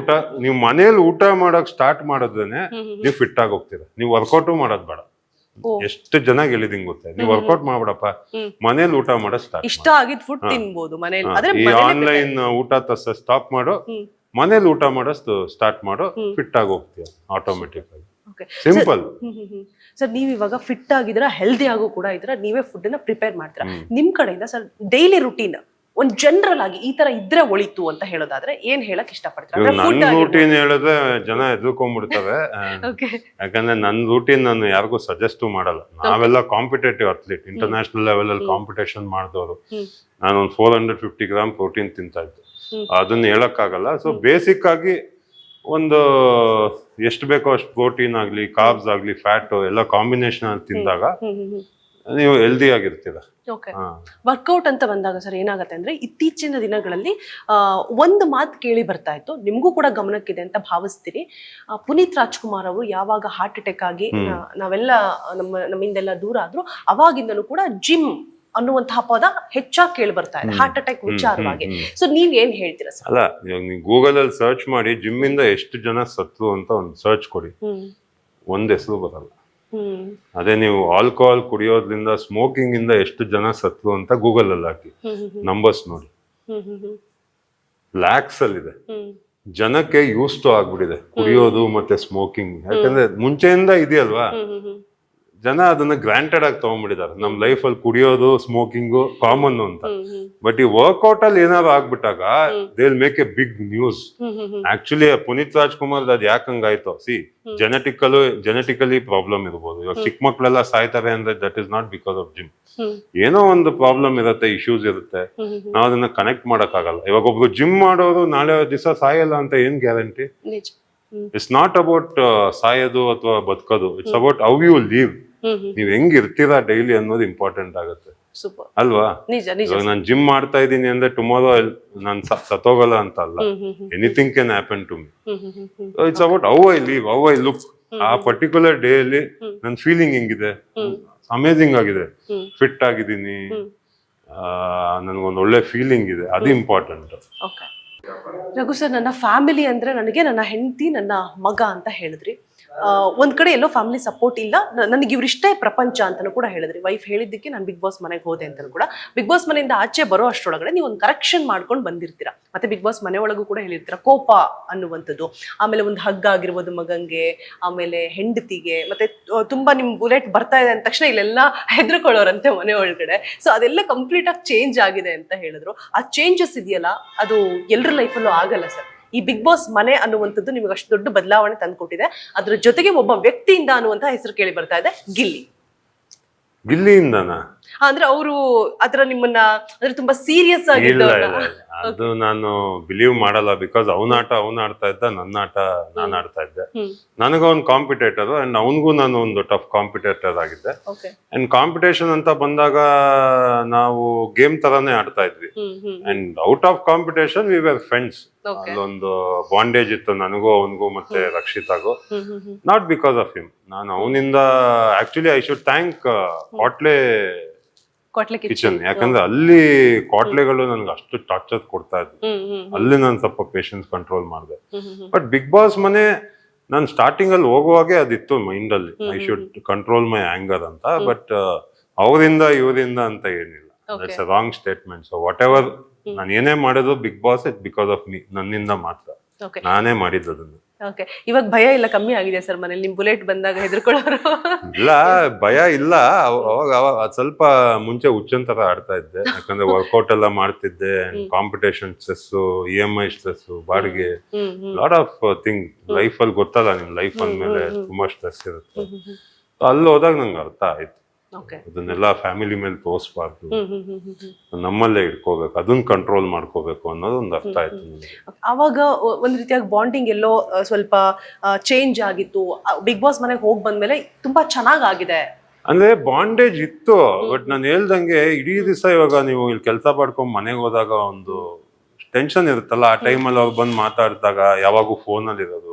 ನೀವು ಮನೇಲಿ ಊಟ ಮಾಡಕ್ ಸ್ಟಾರ್ಟ್ ಮಾಡಿದ್ರೇನೆ ನೀವು ಫಿಟ್ ಆಗಿ ಹೋಗ್ತೀರಾ. ನೀವು ವರ್ಕೌಟು ಮಾಡೋದ್ ಬೇಡ. ಎಷ್ಟು ಜನ ಹೇಳಿದಿಂಗ್ ಗೊತ್ತೆ, ನೀವು ವರ್ಕೌಟ್ ಮಾಡ್ಬಿಡಪ್ಪ, ಮನೇಲಿ ಊಟ ಮಾಡೋ ಸ್ಟಾರ್ಟ್. ಇಷ್ಟ ಆಗಿದ್ ಫುಡ್ ತಿನ್ಬೋದು ಮನೇಲಿ. ಈ ಆನ್ಲೈನ್ ಊಟ ಸ್ಟಾಪ್ ಮಾಡು, ಮನೇಲಿ ಊಟ ಮಾಡೋ ಸ್ಟಾರ್ಟ್ ಮಾಡು, ಫಿಟ್ ಆಗಿ ಹೋಗ್ತೀಯ ಆಟೋಮೆಟಿಕ್ ಆಗಿ. Simple sir. ನೀವ್ ಇವಾಗ ಫಿಟ್ ಆಗಿದ್ರ, ಹೆಲ್ದಿ ಆಗು ಕೂಡ ಇದ್ರ, ನೀವೇ ಫುಡ್ ನ ಪ್ರಿಪೇರ್ ಮಾಡ್ತೀರಾ. ನಿಮ್ ಕಡೆಯಿಂದ ಸರ್ ಡೈಲಿ ರುಟೀನ್ ಒಂದ್ ಜನರಲ್ ಆಗಿ ಈ ತರ ಇದ್ರೆ ಒಳಿತು ಅಂತ ಹೇಳೋದಾದ್ರೆ ಏನ್ ಹೇಳಕ್ ಇಷ್ಟಪಡ್ತೀರಾ? ನನ್ನ ರೂಟೀನ್ ಹೇಳಿದ್ರೆ ಜನ ಎದುರ್ಕೊಂಡ್ಬಿಡ್ತವೆ. ಯಾಕಂದ್ರೆ ನನ್ ರೂಟೀನ್ ನಾನು ಯಾರಿಗೂ ಸಜೆಸ್ಟ್ ಮಾಡಲ್ಲ. ನಾವೆಲ್ಲ ಕಾಂಪಿಟೇಟಿವ್ ಅಥ್ಲೀಟ್, ಇಂಟರ್ನ್ಯಾಷನಲ್ ಲೆವೆಲ್ ಅಲ್ಲಿ ಕಾಂಪಿಟೇಷನ್ ಮಾಡಿದವರು. ನಾನೊಂದು 450 ಗ್ರಾಮ್ ಪ್ರೋಟೀನ್ ತಿಂತಾ ಇದ್ದೆ, ಅದನ್ನ ಹೇಳಕ್ ಆಗಲ್ಲ. ಸೊ ಬೇಸಿಕ್ ಆಗಿ ಒಂದು ಎಷ್ಟು ಬೇಕೋ ಅಷ್ಟು ಪ್ರೋಟೀನ್ ಆಗ್ಲಿ, ಕಾರ್ಬ್ಸ್ ಆಗ್ಲಿ, ಫ್ಯಾಟ್ ಎಲ್ಲ ಕಾಂಬಿನೇಷನ್ ಅಲ್ಲಿ ತಿಂದಾಗ ನೀವು ಹೆಲ್ದಿ ಆಗಿರ್ತೀರ. ವರ್ಕೌಟ್ ಅಂತ ಬಂದಾಗ ಸರ್ ಏನಾಗುತ್ತೆ ಅಂದ್ರೆ ಇತ್ತೀಚಿನ ದಿನಗಳಲ್ಲಿ ಒಂದು ಮಾತು ಕೇಳಿ ಬರ್ತಾ ಇತ್ತು, ನಿಮ್ಗೂ ಕೂಡ ಗಮನಕ್ಕಿದೆ ಅಂತ ಭಾವಿಸ್ತೀರಿ. ಪುನೀತ್ ರಾಜ್ಕುಮಾರ್ ಅವರು ಯಾವಾಗ ಹಾರ್ಟ್ ಅಟ್ಯಾಕ್ ಆಗಿ ನಾವೆಲ್ಲ ನಮ್ಮಿಂದೆಲ್ಲ ದೂರ ಆದ್ರು, ಅವಾಗಿಂದಲೂ ಕೂಡ ಜಿಮ್ ಅನ್ನುವಂತಹ ಪದ ಹೆಚ್ಚಾಗಿ ಕೇಳಿ ಬರ್ತಾ ಇದೆ ಹಾರ್ಟ್ ಅಟ್ಯಾಕ್ ವಿಚಾರವಾಗಿ. ಸೊ ನೀವ್ ಏನ್ ಹೇಳ್ತೀರಾ ಸರ್? ಅಲ್ಲ, ಇವಾಗ ನೀವು ಗೂಗಲ್ ಅಲ್ಲಿ ಸರ್ಚ್ ಮಾಡಿ ಜಿಮ್ ಇಂದ ಎಷ್ಟು ಜನ ಸತ್ರು ಅಂತ ಒಂದು ಸರ್ಚ್ ಕೊಡಿ, ಒಂದ್ ಹೆಸರು ಬರಲ್ಲ. ಅದೇ ನೀವು ಆಲ್ಕೋಹಾಲ್ ಕುಡಿಯೋದ್ರಿಂದ, ಸ್ಮೋಕಿಂಗ್ ಇಂದ ಎಷ್ಟು ಜನ ಸತ್ರು ಅಂತ ಗೂಗಲ್ ಅಲ್ಲಿ ಹಾಕಿ ನಂಬರ್ಸ್ ನೋಡಿ, ಲ್ಯಾಕ್ಸ್ ಅಲ್ಲಿ ಇದೆ. ಜನಕ್ಕೆ ಯೂಸ್ ಟು ಆಗ್ಬಿಟ್ಟಿದೆ ಕುಡಿಯೋದು ಮತ್ತೆ ಸ್ಮೋಕಿಂಗ್. ಯಾಕಂದ್ರೆ ಮುಂಚೆಯಿಂದ ಇದೆಯಲ್ವಾ, ಜನ ಅದನ್ನ ಗ್ರಾಂಟೆಡ್ ಆಗಿ ತಗೊಂಡ್ಬಿಟ್ಟಿದ್ದಾರೆ. ನಮ್ ಲೈಫ್ ಅಲ್ಲಿ ಕುಡಿಯೋದು, ಸ್ಮೋಕಿಂಗು ಕಾಮನ್ ಅಂತ. ಬಟ್ ಈ ವರ್ಕೌಟ್ ಅಲ್ಲಿ ಏನಾದ್ರು ಆಗ್ಬಿಟ್ಟಾಗ they will make a big news. Actually Puneeth Rajkumar ಅದ್ ಯಾಕಂಗಾಯ್ತು, ಜೆನೆಟಿಕಲಿ ಪ್ರಾಬ್ಲಮ್ ಇರ್ಬೋದು. ಇವಾಗ ಚಿಕ್ಕ ಮಕ್ಳೆಲ್ಲ ಸಾಯ್ತಾರೆ ಅಂದ್ರೆ that is not because of gym. ಏನೋ ಒಂದು ಪ್ರಾಬ್ಲಮ್ ಇರುತ್ತೆ, ಇಶ್ಯೂಸ್ ಇರುತ್ತೆ, ನಾವ್ ಅದನ್ನ ಕನೆಕ್ಟ್ ಮಾಡಕ್ ಆಗಲ್ಲ. ಇವಾಗ ಒಬ್ರು ಜಿಮ್ ಮಾಡೋರು ನಾಳೆ ದಿವಸ ಸಾಯಲ್ಲ ಅಂತ ಏನ್ ಗ್ಯಾರಂಟಿ? ಇಟ್ಸ್ ನಾಟ್ ಅಬೌಟ್ ಸಾಯೋದು ಅಥವಾ ಬದುಕೋದು, it's about how you live. ನೀವ್ ಹೆಂಗ್ ಇರ್ತೀರಾ ಡೈಲಿ ಅನ್ನೋದು ಇಂಪಾರ್ಟೆಂಟ್ ಆಗುತ್ತೆ ಅಲ್ವಾ? ನಾನ್ ಜಿಮ್ ಮಾಡ್ತಾ ಇದ್ದೀನಿ ಅಂದ್ರೆ ಟುಮಾರೋ ನಾನ್ ಸತ್ತೋಗಲ್ಲ ಅಂತ ಅಲ್ಲ. Anything can happen to me. It's about how I live, how I look. ಆ ಪರ್ಟಿಕ್ಯುಲರ್ ಡೇ ಅಲ್ಲಿ ನನ್ ಫೀಲಿಂಗ್ ಹೆಂಗಿದೆ, ಅಮೇಝಿಂಗ್ ಆಗಿದೆ, ಫಿಟ್ ಆಗಿದ್ದೀನಿ, ನನ್ಗೊಂದು ಒಳ್ಳೆ ಫೀಲಿಂಗ್ ಇದೆ, ಅದು ಇಂಪಾರ್ಟೆಂಟ್. ರಘು ಸರ್, ನನ್ನ ಫ್ಯಾಮಿಲಿ ಅಂದ್ರೆ ನನಗೆ ನನ್ನ ಹೆಂಡತಿ, ನನ್ನ ಮಗ ಅಂತ ಹೇಳಿದ್ರಿ. ಒಂದ್ ಕಡೆ ಎಲ್ಲೋ ಫ್ಯಾಮಿಲಿ ಸಪೋರ್ಟ್ ಇಲ್ಲ, ನನಗೆ ಇವ್ರಿಷ್ಟೇ ಪ್ರಪಂಚ ಅಂತಾನು ಕೂಡ ಹೇಳಿದ್ರಿ. ವೈಫ್ ಹೇಳಿದ್ದಕ್ಕೆ ನಾನು ಬಿಗ್ ಬಾಸ್ ಮನೆಗೆ ಹೋದೆ ಅಂತ ಕೂಡ. ಬಿಗ್ ಬಾಸ್ ಮನೆಯಿಂದ ಆಚೆ ಬರೋ ಅಷ್ಟರೊಳಗಡೆ ನೀವು ಒಂದು ಕರೆಕ್ಷನ್ ಮಾಡ್ಕೊಂಡು ಬಂದಿರ್ತೀರಾ. ಮತ್ತೆ ಬಿಗ್ ಬಾಸ್ ಮನೆ ಒಳಗೂ ಕೂಡ ಹೇಳಿರ್ತೀರಾ ಕೋಪ ಅನ್ನುವಂಥದ್ದು, ಆಮೇಲೆ ಒಂದು ಹಗ್ಗ ಆಗಿರ್ಬೋದು ಮಗಂಗೆ, ಆಮೇಲೆ ಹೆಂಡತಿಗೆ, ಮತ್ತೆ ತುಂಬಾ ನಿಮ್ ಬುಲೆಟ್ ಬರ್ತಾ ಇದೆ ಅಂದ ತಕ್ಷಣ ಇಲ್ಲೆಲ್ಲ ಹೆದರ್ಕೊಳ್ಳೋರಂತೆ ಮನೆ ಒಳಗಡೆ. ಸೊ ಅದೆಲ್ಲ ಕಂಪ್ಲೀಟ್ ಆಗಿ ಚೇಂಜ್ ಆಗಿದೆ ಅಂತ ಹೇಳಿದ್ರು. ಆ ಚೇಂಜಸ್ ಇದೆಯಲ್ಲ, ಅದು ಎಲ್ಲರ ಲೈಫಲ್ಲೂ ಆಗಲ್ಲ ಸರ್. ಈ ಬಿಗ್ ಬಾಸ್ ಮನೆ ಅನ್ನುವಂಥದ್ದು ನಿಮಗೆ ಅಷ್ಟು ದೊಡ್ಡ ಬದಲಾವಣೆ ತಂದ್ಕೊಟ್ಟಿದೆ. ಅದ್ರ ಜೊತೆಗೆ ಒಬ್ಬ ವ್ಯಕ್ತಿಯಿಂದ ಅನ್ನುವಂತ ಹೆಸರು ಕೇಳಿ ಬರ್ತಾ ಇದೆ, ಗಿಲ್ಲಿಯಿಂದನಾ? ಅಂದ್ರೆ ಅವರು ಅದರ ನಿಮ್ಮನ್ನ ಅಂದ್ರೆ ತುಂಬಾ ಸೀರಿಯಸ್ ಆಗಿ ಅದು ನಾನು ಬಿಲೀವ್ ಮಾಡಲ್ಲ. ಬಿಕಾಸ್ ಅವನಾಟ ಅವನ್ ಆಡ್ತಾ ಇದ್ದ, ನನ್ನ ಆಟ ನಾನ್ ಆಡ್ತಾ ಇದ್ದೆ. ನನಗ ಒಂದು ಕಾಂಪಿಟೇಟರ್ ಅಂಡ್ ಅವನ್ಗೂ ನಾನು ಒಂದು ಟಫ್ ಕಾಂಪಿಟೇಟರ್ ಆಗಿದ್ದೆ. ಅಂಡ್ ಕಾಂಪಿಟೇಷನ್ ಅಂತ ಬಂದಾಗ ನಾವು ಗೇಮ್ ತರಾನೇ ಆಡ್ತಾ ಇದ್ವಿ. And out of competition we were friends. ಅಲ್ಲೊಂದು ಬಾಂಡೇಜ್ ಇತ್ತು ನನಗೂ ಅವನಿಗೂ ಮತ್ತೆ ರಕ್ಷಿತಾಗೂ. Not because of him. ನಾನು ಅವನಿಂದ actually I should thank hotel kitchen. ಯಾಕಂದ್ರೆ ಅಲ್ಲಿ ಕ್ವಾಟ್ಲೆಗಳು ನನ್ಗೆ ಅಷ್ಟು ಟಾರ್ಚರ್ ಕೊಡ್ತಾ ಇದ್ವಿ. ಅಲ್ಲಿ ನಾನು ಸ್ವಲ್ಪ ಪೇಷನ್ಸ್ ಕಂಟ್ರೋಲ್ ಮಾಡಿದೆ. ಬಟ್ ಬಿಗ್ ಬಾಸ್ ಮನೆ ನಾನು ಸ್ಟಾರ್ಟಿಂಗ್ ಅಲ್ಲಿ ಹೋಗುವಾಗೆ ಅದಿತ್ತು ಮೈಂಡ್ ಅಲ್ಲಿ I should control my anger ಅಂತ. ಬಟ್ ಅವರಿಂದ ಇವರಿಂದ ಅಂತ ಏನಿಲ್ಲ, that's a wrong statement. So whatever ನಾನು ಏನೇ ಮಾಡೋದು Bigg Boss it because of me, ನನ್ನಿಂದ ಮಾತ್ರ, ನಾನೇ ಮಾಡಿದ್ದು ಅದನ್ನು. ಓಕೆ, ಇವಾಗ ಭಯ ಇಲ್ಲ, ಕಮ್ಮಿ ಆಗಿದೆ ಸರ್ ಮನೇಲಿ? ನಿಮ್ ಬುಲೆಟ್ ಬಂದಾಗ ಹೆದರ್ಕೊಳ್ಳೋರು? ಇಲ್ಲ, ಭಯ ಇಲ್ಲ. ಅವಾಗ ಅದ್ ಸ್ವಲ್ಪ ಮುಂಚೆ ಹುಚ್ಚಂತರ ಆಡ್ತಾ ಇದ್ದೆ, ಯಾಕಂದ್ರೆ ವರ್ಕೌಟ್ ಎಲ್ಲ ಮಾಡ್ತಿದ್ದೆ. ಕಾಂಪಿಟೇಷನ್ ಸ್ಟ್ರೆಸ್, EMI ಸ್ಟ್ರೆಸ್, ಬಾಡಿಗೆ, ಲಾಟ್ ಆಫ್ ಥಿಂಗ್ ಲೈಫ್ ಅಲ್ಲಿ ಗೊತ್ತಲ್ಲ, ನಿಮ್ ಲೈಫ್ ಅಂದ್ಮೇಲೆ ತುಂಬಾ ಸ್ಟ್ರೆಸ್ ಇರುತ್ತೆ. ಅಲ್ಲಿ ಹೋದಾಗ ನಂಗೆ ಅರ್ಥ ಆಯ್ತು, ಅದನ್ನೆಲ್ಲ ಫ್ಯಾಮಿಲಿ ಮೇಲೆ ತೋರಿಸ್ಬಾರ್ದು, ನಮ್ಮಲ್ಲೇ ಇಟ್ಕೋಬೇಕು, ಅದನ್ನ ಕಂಟ್ರೋಲ್ ಮಾಡ್ಕೋಬೇಕು ಅನ್ನೋದು ಒಂದು ಅರ್ಥ ಆಯ್ತು. ಅವಾಗ ಒಂದ್ ರೀತಿಯಾಗಿ ಬಾಂಡಿಂಗ್ ಎಲ್ಲೋ ಸ್ವಲ್ಪ ಚೇಂಜ್ ಆಗಿತ್ತು. ಬಿಗ್ ಬಾಸ್ ಮನೆಗೆ ಹೋಗಿ ಬಂದ್ಮೇಲೆ ತುಂಬಾ ಚೆನ್ನಾಗ್ ಆಗಿದೆ. ಅಂದ್ರೆ ಬಾಂಡೇಜ್ ಇತ್ತು, ಬಟ್ ನಾನು ಹೇಳ್ದಂಗೆ ಇಡೀ ದಿವಸ ಇವಾಗ ನೀವು ಇಲ್ಲಿ ಕೆಲಸ ಮಾಡ್ಕೊಂಡ್ ಮನೆಗೆ ಹೋದಾಗ ಒಂದು ಟೆನ್ಷನ್ ಇರುತ್ತಲ್ಲ, ಆ ಟೈಮಲ್ಲಿ ಅವ್ರು ಬಂದು ಮಾತಾಡಿದಾಗ ಯಾವಾಗೂ ಫೋನ್ ಅಲ್ಲಿ ಇರೋದು,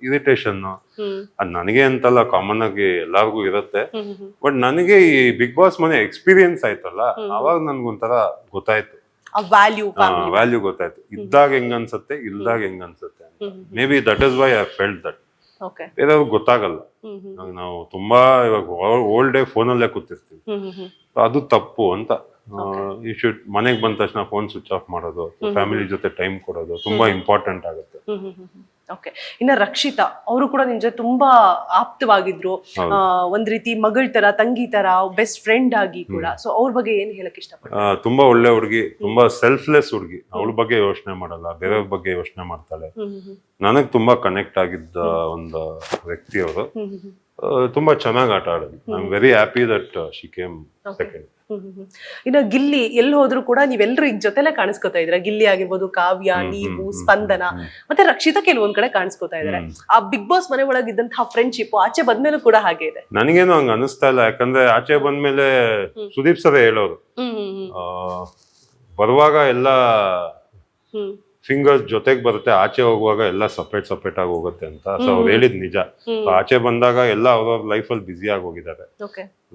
ಇರಿಟೇಷನ್, ಅದ್ ನನಗೆ ಅಂತಲ್ಲ, ಕಾಮನ್ ಆಗಿ ಎಲ್ಲಾರ್ಗು ಇರುತ್ತೆ. ಬಟ್ ನನಗೆ ಈ ಬಿಗ್ ಬಾಸ್ ಮನೆ ಎಕ್ಸ್ಪೀರಿಯನ್ಸ್ ಆಯ್ತಲ್ಲ, ಅವಾಗ ನನ್ಗೊಂಥರ ಗೊತ್ತಾಯ್ತು, ವ್ಯಾಲ್ಯೂ ಗೊತ್ತಾಯ್ತು. ಇದ್ದಾಗ ಹೆಂಗ್ ಅನ್ಸುತ್ತೆ, ಇಲ್ದಾಗ ಹೆಂಗ್ ಅನ್ಸುತ್ತೆ. May be that is why I felt that. ಬೇರೆಯವ್ರಿಗೆ ಗೊತ್ತಾಗಲ್ಲ. ನಾವು ತುಂಬಾ ಇವಾಗ ಓಲ್ಡ್ ಡೇ ಫೋನಲ್ಲೇ ಕೂತಿರ್ತೀವಿ, ಅದು ತಪ್ಪು ಅಂತ. ಯು ಶುಡ್ ಮನೆಗೆ ಬಂದ ತಕ್ಷಣ ಫೋನ್ ಸ್ವಿಚ್ ಆಫ್ ಮಾಡೋದು, ಫ್ಯಾಮಿಲಿ ಜೊತೆ ಟೈಮ್ ಕೊಡೋದು ತುಂಬಾ ಇಂಪಾರ್ಟೆಂಟ್ ಆಗುತ್ತೆ. ಓಕೆ, ಇನ್ನ ರಕ್ಷಿತಾ ಅವರು ಕೂಡ ನಿನ್ ಜೊತೆ ತುಂಬಾ ಆಪ್ತವಾಗಿದ್ರು, ಒಂದ್ ರೀತಿ ಮಗಳ ತರ, ತಂಗಿ ತರ, ಬೆಸ್ಟ್ ಫ್ರೆಂಡ್ ಆಗಿ ಕೂಡ. ಸೊ ಅವ್ರ ಬಗ್ಗೆ ಏನ್ ಹೇಳಕ್ ಇಷ್ಟಪಡ್ತೀನಿ? ತುಂಬಾ ಒಳ್ಳೆ ಹುಡುಗಿ, ತುಂಬಾ ಸೆಲ್ಫ್ಲೆಸ್ ಹುಡುಗಿ. ಅವಳ ಬಗ್ಗೆ ಯೋಚನೆ ಮಾಡಲ್ಲ, ಬೇರೆಯವ್ರ ಬಗ್ಗೆ ಯೋಚನೆ ಮಾಡ್ತಾಳೆ. ನನಗ್ ತುಂಬಾ ಕನೆಕ್ಟ್ ಆಗಿದ್ದ ಒಂದು ವ್ಯಕ್ತಿ ಅವರು. ತುಂಬಾ ಚೆನ್ನಾಗಿ ಆಟ ಆಡೋದು. I am very happy that she came second. ಇನ್ನ ಗಿಲ್ಲಿ ಎಲ್ಲಿ ಹೋದ್ರು ಕೂಡ ನೀವೆಲ್ಲರೂ ಈಗ ಜೊತೆಲೆ ಕಾಣಿಸ್ಕೊತಾ ಇದ್ರ. ಗಿಲ್ಲಿ ಆಗಿರ್ಬೋದು, ಕಾವ್ಯ, ನೀವು, ಸ್ಪಂದನ ಮತ್ತೆ ರಕ್ಷಿತಾ ಕೆಲವೊಂದ್ ಕಡೆ ಕಾಣಿಸ್ಕೊತಾ ಇದಾರೆ. ಆ ಬಿಗ್ ಬಾಸ್ ಮನೆ ಒಳಗಿದ್ದಂತಹ ಫ್ರೆಂಡ್ಶಿಪ್ ಆಚೆ ಬಂದ್ಮೇಲೂ ಕೂಡ ಹಾಗೆ ಇದೆ. ನನಗೇನು ಹಂಗ ಅನಿಸ್ತಾ ಇಲ್ಲ, ಯಾಕಂದ್ರೆ ಆಚೆ ಬಂದ್ಮೇಲೆ ಸುದೀಪ್ ಸರ್ ಹೇಳೋರು, ಬರುವಾಗ ಎಲ್ಲ ಫಿಂಗರ್ಸ್ ಜೊತೆಗೆ ಬರುತ್ತೆ, ಆಚೆ ಹೋಗುವಾಗ ಎಲ್ಲ ಸಪರೇಟ್ ಸಪರೇಟ್ ಆಗಿ ಹೋಗುತ್ತೆ ಅಂತ. ಸೊ ಅವ್ರು ಹೇಳಿದ್ ನಿಜ. ಆಚೆ ಬಂದಾಗ ಎಲ್ಲ ಅವ್ರವ್ರ ಲೈಫಲ್ಲಿ ಬ್ಯುಸಿ ಆಗಿ ಹೋಗಿದ್ದಾರೆ.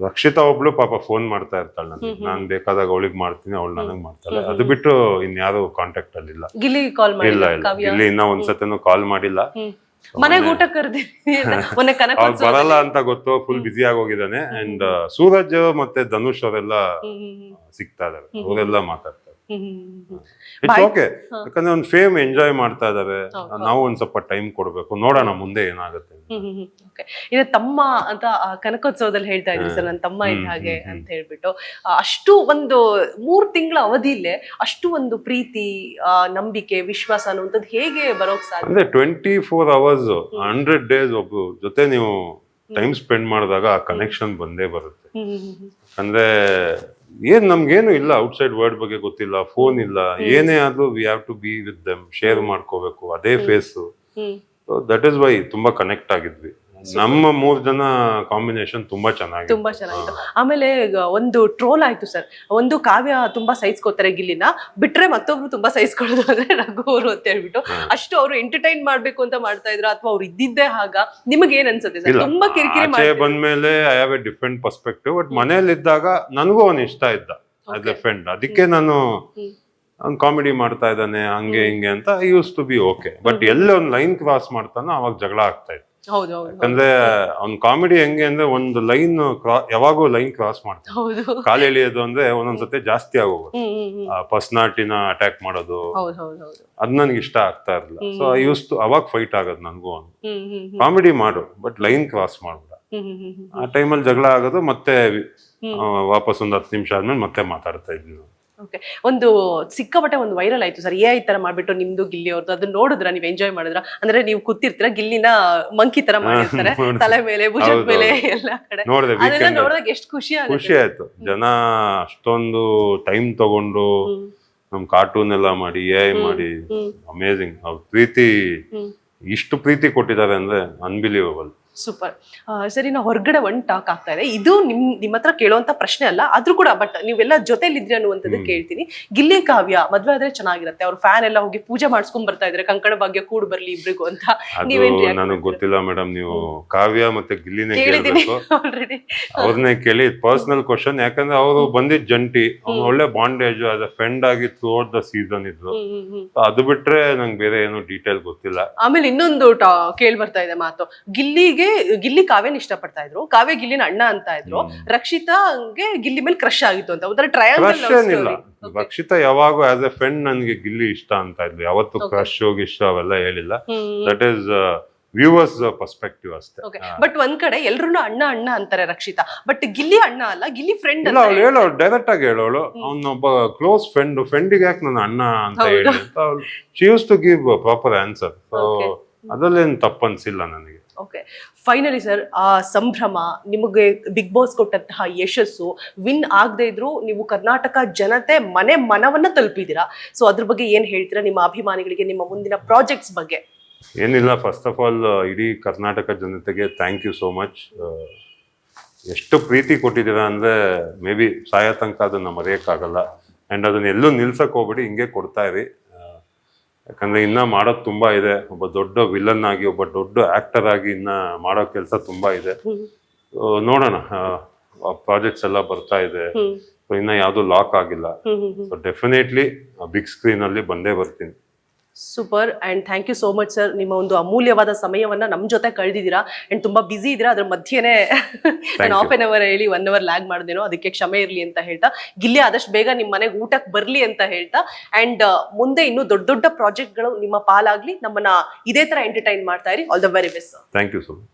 ರಕ್ಷಿತಾ ಒಬ್ಳು ಪಾಪ ಫೋನ್ ಮಾಡ್ತಾ ಇರ್ತಾಳೆ ನನಗೆ, ನಾನ್ ಬೇಕಾದಾಗ ಅವಳಿಗೆ ಮಾಡ್ತೀನಿ, ಅವಳು ನನಗ್ ಮಾಡ್ತಾಳೆ. ಅದು ಬಿಟ್ಟು ಇನ್ಯಾರು ಕಾಂಟ್ಯಾಕ್ಟ್ ಅಲ್ಲಿ ಇಲ್ಲ. ಇಲ್ಲ ಇಲ್ಲ, ಇಲ್ಲಿ ಇನ್ನ ಒಂದ್ಸತಿನೂ ಕಾಲ್ ಮಾಡಿಲ್ಲ. ಮನೆಗೆ ಊಟ ಕರೆದಿದ್ದೀನಿ, ಬರಲ್ಲ ಅಂತ ಗೊತ್ತು, ಫುಲ್ ಬ್ಯುಸಿ ಆಗಿ ಹೋಗಿದ್ದಾನೆ. ಅಂಡ್ ಸೂರಜ್ ಮತ್ತೆ ಧನುಷ್ ಅವರೆಲ್ಲ ಸಿಗ್ತಾ ಇದಾರೆ, ಅವರೆಲ್ಲ ಮಾತಾಡ್ತಾರೆ. ಇಟ್ಸ್ ಓಕೆ, ಯಾಕಂದ್ರೆ ಒಂದು ಫೇಮ್ ಎಂಜಾಯ್ ಮಾಡ್ತಾ ಇದಾರೆ. ನಾವು ಒಂದ್ ಸ್ವಲ್ಪ ಟೈಮ್ ಕೊಡ್ಬೇಕು, ನೋಡೋಣ ಮುಂದೆ ಏನಾಗುತ್ತೆ. ಇನ್ನು ತಮ್ಮ ಅಂತ ಕನಕೋತ್ಸವದಲ್ಲಿ ಹೇಳ್ತಾ ಇದ್ರಿ ಸರ್, ನನ್ನ ತಮ್ಮ ಇದ್ದ ಹಾಗೆ ಅಂತ ಹೇಳ್ಬಿಟ್ಟು. ಅಷ್ಟು ಒಂದು 3 ತಿಂಗಳ ಅವಧಿಯಲ್ಲೇ ಅಷ್ಟು ಒಂದು ಪ್ರೀತಿ, ನಂಬಿಕೆ, ವಿಶ್ವಾಸ ಅನ್ನುವಂಥದ್ದು ಹೇಗೆ ಬರೋಕ್ ಸಾಧ್ಯ? ಅಂದ್ರೆ 24 hours 100 days ಒಬ್ಬ ಜೊತೆ ನೀವು ಟೈಮ್ ಸ್ಪೆಂಡ್ ಮಾಡಿದಾಗ ಆ ಕನೆಕ್ಷನ್ ಬಂದೇ ಬರುತ್ತೆ. ಅಂದ್ರೆ ನಮ್ಗೇನು ಇಲ್ಲ, ಔಟ್ಸೈಡ್ ವರ್ಲ್ಡ್ ಬಗ್ಗೆ ಗೊತ್ತಿಲ್ಲ, ಫೋನ್ ಇಲ್ಲ, ಏನೇ ಆದ್ರೂ we have to be with them, share ಮಾಡ್ಕೋಬೇಕು, ಅದೇ ಫೇಸು. ದಟ್ ಇಸ್ ವೈ ತುಂಬಾ ಕನೆಕ್ಟ್ ಆಗಿದ್ವಿ. ನಮ್ಮ 3 ಜನ ಕಾಂಬಿನೇಷನ್ ತುಂಬಾ ಚೆನ್ನಾಗಿತ್ತು. ಆಮೇಲೆ ಒಂದು ಟ್ರೋಲ್ ಆಯ್ತು ಸರ್, ಒಂದು ಕಾವ್ಯ ತುಂಬಾ ಸಹಿಸ್ಕೋತಾರೆ ಗಿಲ್ಲಿನ, ಬಿಟ್ರೆ ಮತ್ತೊಬ್ರು ತುಂಬಾ ಸಹಿಸ್ಕೊಳ್ಳೋದು ಅಂದ್ರೆ ರಘು ಅವರು ಅಂತ ಹೇಳ್ಬಿಟ್ಟು. ಅಷ್ಟು ಅವರು ಎಂಟರ್ಟೈನ್ ಮಾಡ್ಬೇಕು ಅಂತ ಮಾಡ್ತಾ ಇದ್ರ, ಅಥವಾ ಅವ್ರು ಇದ್ದಿದ್ದೇ ಆಗ? ನಿಮಗೆ ಏನ್ ಅನ್ಸುತ್ತೆ ಸರ್? ತುಂಬಾ ಕಿರಿಕಿರಿ ಬಂದ್ಮೇಲೆ I have A different perspective. But ಮನೇಲಿ ಇದ್ದಾಗ ನನಗೂ ಅವನು ಇಷ್ಟ ಇದ್ದ ಆಸ್ ಎ ಫ್ರೆಂಡ್. ಅದಕ್ಕೆ ನಾನು ಅವ್ನು ಕಾಮಿಡಿ ಮಾಡ್ತಾ ಇದ್ದಾನೆ ಹಂಗೆ ಹಿಂಗೆ ಅಂತ I used to be okay. But ಎಲ್ಲ ಒಂದು ಲೈನ್ ಕ್ರಾಸ್ ಮಾಡ್ತಾನೋ ಅವಾಗ ಜಗಳ ಆಗ್ತಾ ಇತ್ತು. ಯಾಕಂದ್ರೆ ಅವ್ನ್ ಕಾಮಿಡಿ ಹೆಂಗೆ ಅಂದ್ರೆ ಒಂದು ಲೈನ್ ಯಾವಾಗೂ ಲೈನ್ ಕ್ರಾಸ್ ಮಾಡ್ತಾನೆ. ಕಾಲು ಎಳಿಯೋದು ಅಂದ್ರೆ ಒಂದೊಂದ್ಸತಿ ಜಾಸ್ತಿ ಆಗೋಗುತ್ತೆ, ಪರ್ಸನಾಲಿಟಿನ ಅಟ್ಯಾಕ್ ಮಾಡೋದು, ಅದ್ ನನ್ಗೆ ಇಷ್ಟ ಆಗ್ತಾ ಇರಲಿಲ್ಲ. ಸೊ ಐ ಯೂಸ್ ಟು ಅವಾಗ ಫೈಟ್ ಆಗೋದು ನನಗೂ. ಅವ್ನು ಕಾಮಿಡಿ ಮಾಡು ಬಟ್ ಲೈನ್ ಕ್ರಾಸ್ ಮಾಡ್ಬೇಡ. ಆ ಟೈಮಲ್ಲಿ ಜಗಳ ಆಗೋದು, ಮತ್ತೆ ವಾಪಸ್ ಒಂದು 10 ನಿಮಿಷ ಆದ್ಮೇಲೆ ಮತ್ತೆ ಮಾತಾಡ್ತಾ ಇದ್ವಿ. ಓಕೆ, ಒಂದು ಸಿಕ್ಕಾಪಟ್ಟೆ ಒಂದು ವೈರಲ್ ಆಯ್ತು ಸರ್, ಈ ತರ ಮಾಡ್ಬಿಟ್ಟು ನಿಮ್ದು ಗಿಲ್ಲಿ ಅವ್ರದ್ದು. ಅದನ್ನ ನೋಡಿದ್ರ, ನೀವ್ ಎಂಜಾಯ್ ಮಾಡಿದ್ರ? ಅಂದ್ರೆ ನೀವು ಕೂತಿರ್ತೀರ, ಗಿಲ್ಲಿನ ಮಂಕಿ ತರ ಮಾಡಿರ್ತಾರೆ ತಲೆ ಮೇಲೆ, ಭುಜದ ಮೇಲೆ, ಎಲ್ಲ ಕಡೆ. ಅದೆಲ್ಲ ನೋಡಿದಾಗ ಎಷ್ಟು ಖುಷಿ ಆಯ್ತು. ಜನ ಅಷ್ಟೊಂದು ಟೈಮ್ ತಗೊಂಡು ನಮ್ ಕಾರ್ಟೂನ್ ಎಲ್ಲ ಮಾಡಿ, AI ಮಾಡಿ, ಅಮೇಝಿಂಗ್. ಅವ್ರ ಪ್ರೀತಿ, ಇಷ್ಟು ಪ್ರೀತಿ ಕೊಟ್ಟಿದ್ದಾರೆ ಅಂದ್ರೆ ಅನ್ಬಿಲೀವಬಲ್. ಸೂಪರ್. ಸರಿ, ನಾವು ಹೊರಗಡೆ ಒಂದ್ ಟಾಕ್ ಆಗ್ತಾ ಇದೆ. ಇದು ನಿಮ್ಮ ಹತ್ರ ಕೇಳುವಂತ ಪ್ರಶ್ನೆ ಅಲ್ಲ, ಆದ್ರೂ ಕೂಡ ಬಟ್ ನೀವೆಲ್ಲ ಜೊತೆಲಿದ್ರಿ ಅನ್ನುವಂಥದ್ದು ಕೇಳ್ತೀನಿ. ಗಿಲ್ಲಿ ಕಾವ್ಯ ಮದ್ವೆ ಆದ್ರೆ ಚೆನ್ನಾಗಿರುತ್ತೆ, ಅವ್ರ ಫ್ಯಾನ್ ಎಲ್ಲ ಹೋಗಿ ಪೂಜೆ ಮಾಡ್ಸ್ಕೊಂಡ್ ಬರ್ತಾ ಇದ್ರೆ ಕಂಕಣ ಭಾಗ್ಯ ಕೂಡ್ ಬರ್ಲಿ ಇಬ್ರಿಗೂ ಅಂತ. ನೀವೇನ್ ನನಗೆ ಗೊತ್ತಿಲ್ಲ ಮೇಡಮ್, ನೀವು ಕಾವ್ಯ ಮತ್ತೆ ಗಿಲ್ಲಿನೇ ಕೇಳಿದೀನಿ ಕೇಳ್ಬೇಕು, ಆಲ್ರೆಡಿ. ಅವ್ರನ್ನೇ ಕೇಳಿ. ಪರ್ಸನಲ್ ಕ್ವಶನ್, ಯಾಕಂದ್ರೆ ಅವರು ಬಂದಿದ್ ಜಂಟಿ, ಅವ್ನು ಒಳ್ಳೆ ಬಾಂಡೇಜ್ ಆಸ್ ಅ ಫ್ರೆಂಡ್ ಆಗಿ ಥ್ರೂಔಟ್ ದ ಸೀಸನ್ ಇದ್ರು. ಅದು ಬಿಟ್ರೆ ನಂಗೆ ಬೇರೆ ಏನು ಡೀಟೇಲ್ ಗೊತ್ತಿಲ್ಲ. ಆಮೇಲೆ ಇನ್ನೊಂದು ಕೇಳಿ ಬರ್ತಾ ಇದೆ ಮಾತು, ಗಿಲ್ಲಿ ಕಾವ್ಯನ ಇಷ್ಟಪಡ್ತಾ ಇದ್ರು, ಕಾವ್ಯ ಗಿಲ್ಲಿನ ಅಣ್ಣ ಅಂತ ಇದ್ರು, ರಕ್ಷಿತಾಗೆ ಗಿಲ್ಲಿ ಮೇಲೆ ಕ್ರಶ್ ಆಗಿತ್ತು ಅಂತ. ಒಂಥರ ಕ್ರಶ್ ಏನಿಲ್ಲ, ರಕ್ಷಿತಾ ಯಾವಾಗೂ ಆಸ್ ಎ ಫ್ರೆಂಡ್ ನನ್ಗೆ ಗಿಲ್ಲಿ ಇಷ್ಟ ಅಂತ ಇದ್ಲು, ಯಾವತ್ತು ಕ್ರಶ್ ಇಷ್ಟ ಅವೆಲ್ಲ ಹೇಳಿಲ್ಲ. ದಟ್ ಈಸ್ ವ್ಯೂವರ್ಸ್ ಪರ್ಸ್ಪೆಕ್ಟಿವ್ ಅಷ್ಟೇ. ಬಟ್ ಒಂದ್ ಕಡೆ ಎಲ್ರು ಅಣ್ಣ ಅಣ್ಣ ಅಂತಾರೆ ರಕ್ಷಿತಾ, ಬಟ್ ಗಿಲ್ಲಿ ಅಣ್ಣ ಅಲ್ಲ, ಗಿಲ್ಲಿ ಫ್ರೆಂಡ್ ಇಲ್ಲ. ಅವಳು ಹೇಳೋಳು, ಡೈರೆಕ್ಟ್ ಆಗಿ ಹೇಳೋಳು, ಅವನೊಬ್ಬ ಕ್ಲೋಸ್ ಫ್ರೆಂಡಿಗೆ ಯಾಕೆ ನನ್ನ ಅಣ್ಣ ಅಂತ ಹೇಳಿ ಅಂತ. She used to give proper answer. So ಅದ್ರಲ್ಲೇನು ತಪ್ಪನ್ಸಿಲ್ಲ ನನಗೆ. ಓಕೆ, ಫೈನಲಿ ಸರ್, ಆ ಸಂಭ್ರಮ, ನಿಮಗೆ ಬಿಗ್ ಬಾಸ್ ಕೊಟ್ಟಂತಹ ಯಶಸ್ಸು, ವಿನ್ ಆಗದೆ ಇದ್ರು ನೀವು ಕರ್ನಾಟಕ ಜನತೆ ಮನವನ್ನ ತಲುಪಿದ್ದೀರಾ. ಸೊ ಅದ್ರ ಬಗ್ಗೆ ಏನ್ ಹೇಳ್ತೀರಾ ನಿಮ್ಮ ಅಭಿಮಾನಿಗಳಿಗೆ, ನಿಮ್ಮ ಮುಂದಿನ ಪ್ರಾಜೆಕ್ಟ್ಸ್ ಬಗ್ಗೆ? ಏನಿಲ್ಲ, ಫಸ್ಟ್ ಆಫ್ ಆಲ್ ಇಡೀ ಕರ್ನಾಟಕ ಜನತೆಗೆ ಥ್ಯಾಂಕ್ ಯು ಸೋ ಮಚ್. ಎಷ್ಟು ಪ್ರೀತಿ ಕೊಟ್ಟಿದ್ದೀರಾ ಅಂದರೆ ಮೇ ಬಿ ಸಾಯೋ ತನಕ ಅದನ್ನು ಮರೆಯೋಕ್ಕಾಗಲ್ಲ. ಆ್ಯಂಡ್ ಅದನ್ನ ಎಲ್ಲೂ ನಿಲ್ಸಕ್ಕೆ ಹೋಗ್ಬಿಡಿ, ಹಿಂಗೆ ಕೊಡ್ತಾ ಇರಿ. ಯಾಕಂದರೆ ಇನ್ನೂ ಮಾಡೋದು ತುಂಬ ಇದೆ. ಒಬ್ಬ ದೊಡ್ಡ ವಿಲನ್ ಆಗಿ, ಒಬ್ಬ ದೊಡ್ಡ ಆ್ಯಕ್ಟರ್ ಆಗಿ ಇನ್ನೂ ಮಾಡೋ ಕೆಲಸ ತುಂಬ ಇದೆ. ನೋಡೋಣ, ಪ್ರಾಜೆಕ್ಟ್ಸ್ ಎಲ್ಲ ಬರ್ತಾ ಇದೆ, ಇನ್ನೂ ಯಾವುದೂ ಲಾಕ್ ಆಗಿಲ್ಲ. ಸೊ ಡೆಫಿನೆಟ್ಲಿ ಬಿಗ್ ಸ್ಕ್ರೀನಲ್ಲಿ ಬಂದೇ ಬರ್ತೀನಿ. Super, and thank you so much sir. ನಿಮ್ಮ ಒಂದು ಅಮೂಲ್ಯವಾದ ಸಮಯವನ್ನ ನಮ್ಮ ಜೊತೆ ಕಳೆದಿದ್ದೀರಾ. ಅಂಡ್ ತುಂಬಾ ಬಿಸಿ ಇದ್ದೀರಾ, ಅದ್ರ ಮಧ್ಯೆನೆ ನಾನು ಹಾಫ್ ಅನ್ ಅವರ್ ಹೇಳಿ 1 hour ಲ್ಯಾಗ್ ಮಾಡಿದೇನೋ, ಅದಕ್ಕೆ ಕ್ಷಮೆ ಇರಲಿ ಅಂತ ಹೇಳ್ತಾ, ಗಿಲ್ಲಿ ಆದಷ್ಟು ಬೇಗ ನಿಮ್ಮ ಮನೆಗೆ ಊಟಕ್ಕೆ ಬರ್ಲಿ ಅಂತ ಹೇಳ್ತಾ, ಅಂಡ್ ಮುಂದೆ ಇನ್ನೂ ದೊಡ್ಡ ದೊಡ್ಡ ಪ್ರಾಜೆಕ್ಟ್ಗಳು ನಿಮ್ಮ ಪಾಲಾಗ್ಲಿ, ನಮ್ಮನ್ನ ಇದೇ ತರ ಎಂಟರ್ಟೈನ್ ಮಾಡ್ತಾ ಇರಿ. All the very best sir. Thank you so much.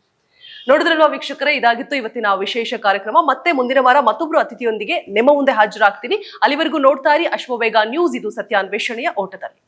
ನೋಡಿದ್ರಲ್ವಾ ವೀಕ್ಷಕರೇ, ಇದಾಗಿತ್ತು ಇವತ್ತಿನ ವಿಶೇಷ ಕಾರ್ಯಕ್ರಮ. ಮತ್ತೆ ಮುಂದಿನ ವಾರ ಮತ್ತೊಬ್ರು ಅತಿಥಿಯೊಂದಿಗೆ ನಿಮ್ಮ ಮುಂದೆ ಹಾಜರಾಗ್ತೀನಿ. ಅಲ್ಲಿವರೆಗೂ ನೋಡ್ತಾ ಇರಿ ಅಶ್ವವೇಗ ನ್ಯೂಸ್. ಇದು ಸತ್ಯಾನ್ವೇಷಣೆಯ ಓಟದಲ್ಲಿ.